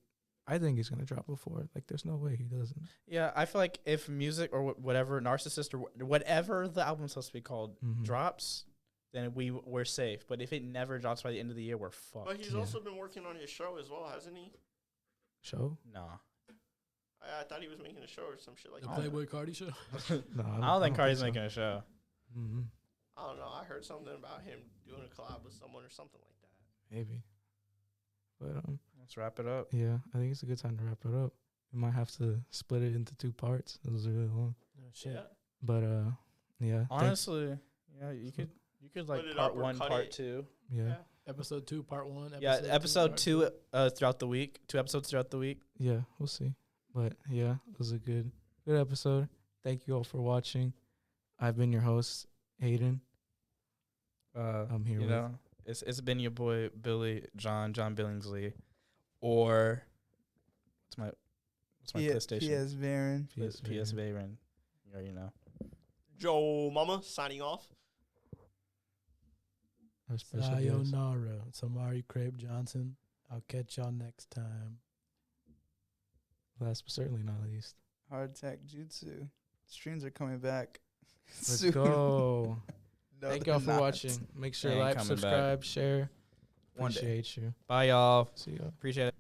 I think he's gonna drop before. Like, there's no way he doesn't.
Yeah, I feel like if music or whatever, Narcissist or whatever the album's supposed to be called
Mhm.
drops, then we're safe. But if it never drops by the end of the year, we're fucked.
But he's
Yeah.
also been working on his show as well, hasn't he?
Show?
Nah.
I thought he was making a show or some shit like
The
that.
Playboy Cardi show.
No,
I don't think Cardi's making a show.
Mm-hmm.
I don't know. I heard something about him doing a collab with someone or something like that.
Maybe. But
Let's wrap it up.
yeah, I think it's a good time to wrap it up. We might have to split it into 2 parts. It was really long.
Oh shit.
Yeah.
But yeah.
Honestly, yeah, you could like
Split it
part
up or
1,
cut
part
it.
2.
Yeah.
Episode 2, part 1.
Yeah, episode
part
2 throughout the week. 2 episodes throughout the week.
Yeah, we'll see. But yeah, it was a good episode. Thank you all for watching. I've been your host, Aiden. I'm here
You
with
know, it's been your boy Billy John Billingsley, or what's my PlayStation?
PS Baron.
PS Varen. You already know.
Joe Mama signing off.
our special guest.
Sayonara. It's Amari Crabe Johnson. I'll catch y'all next time.
Last but certainly not least.
Hardtack Jutsu. Streams are coming back.
Let's
soon.
go.
No,
Thank
they're
y'all for
not.
watching. Make sure
They ain't
like,
coming back.
subscribe, share.
One day.
Appreciate you.
Bye, y'all.
See y'all.
Appreciate it.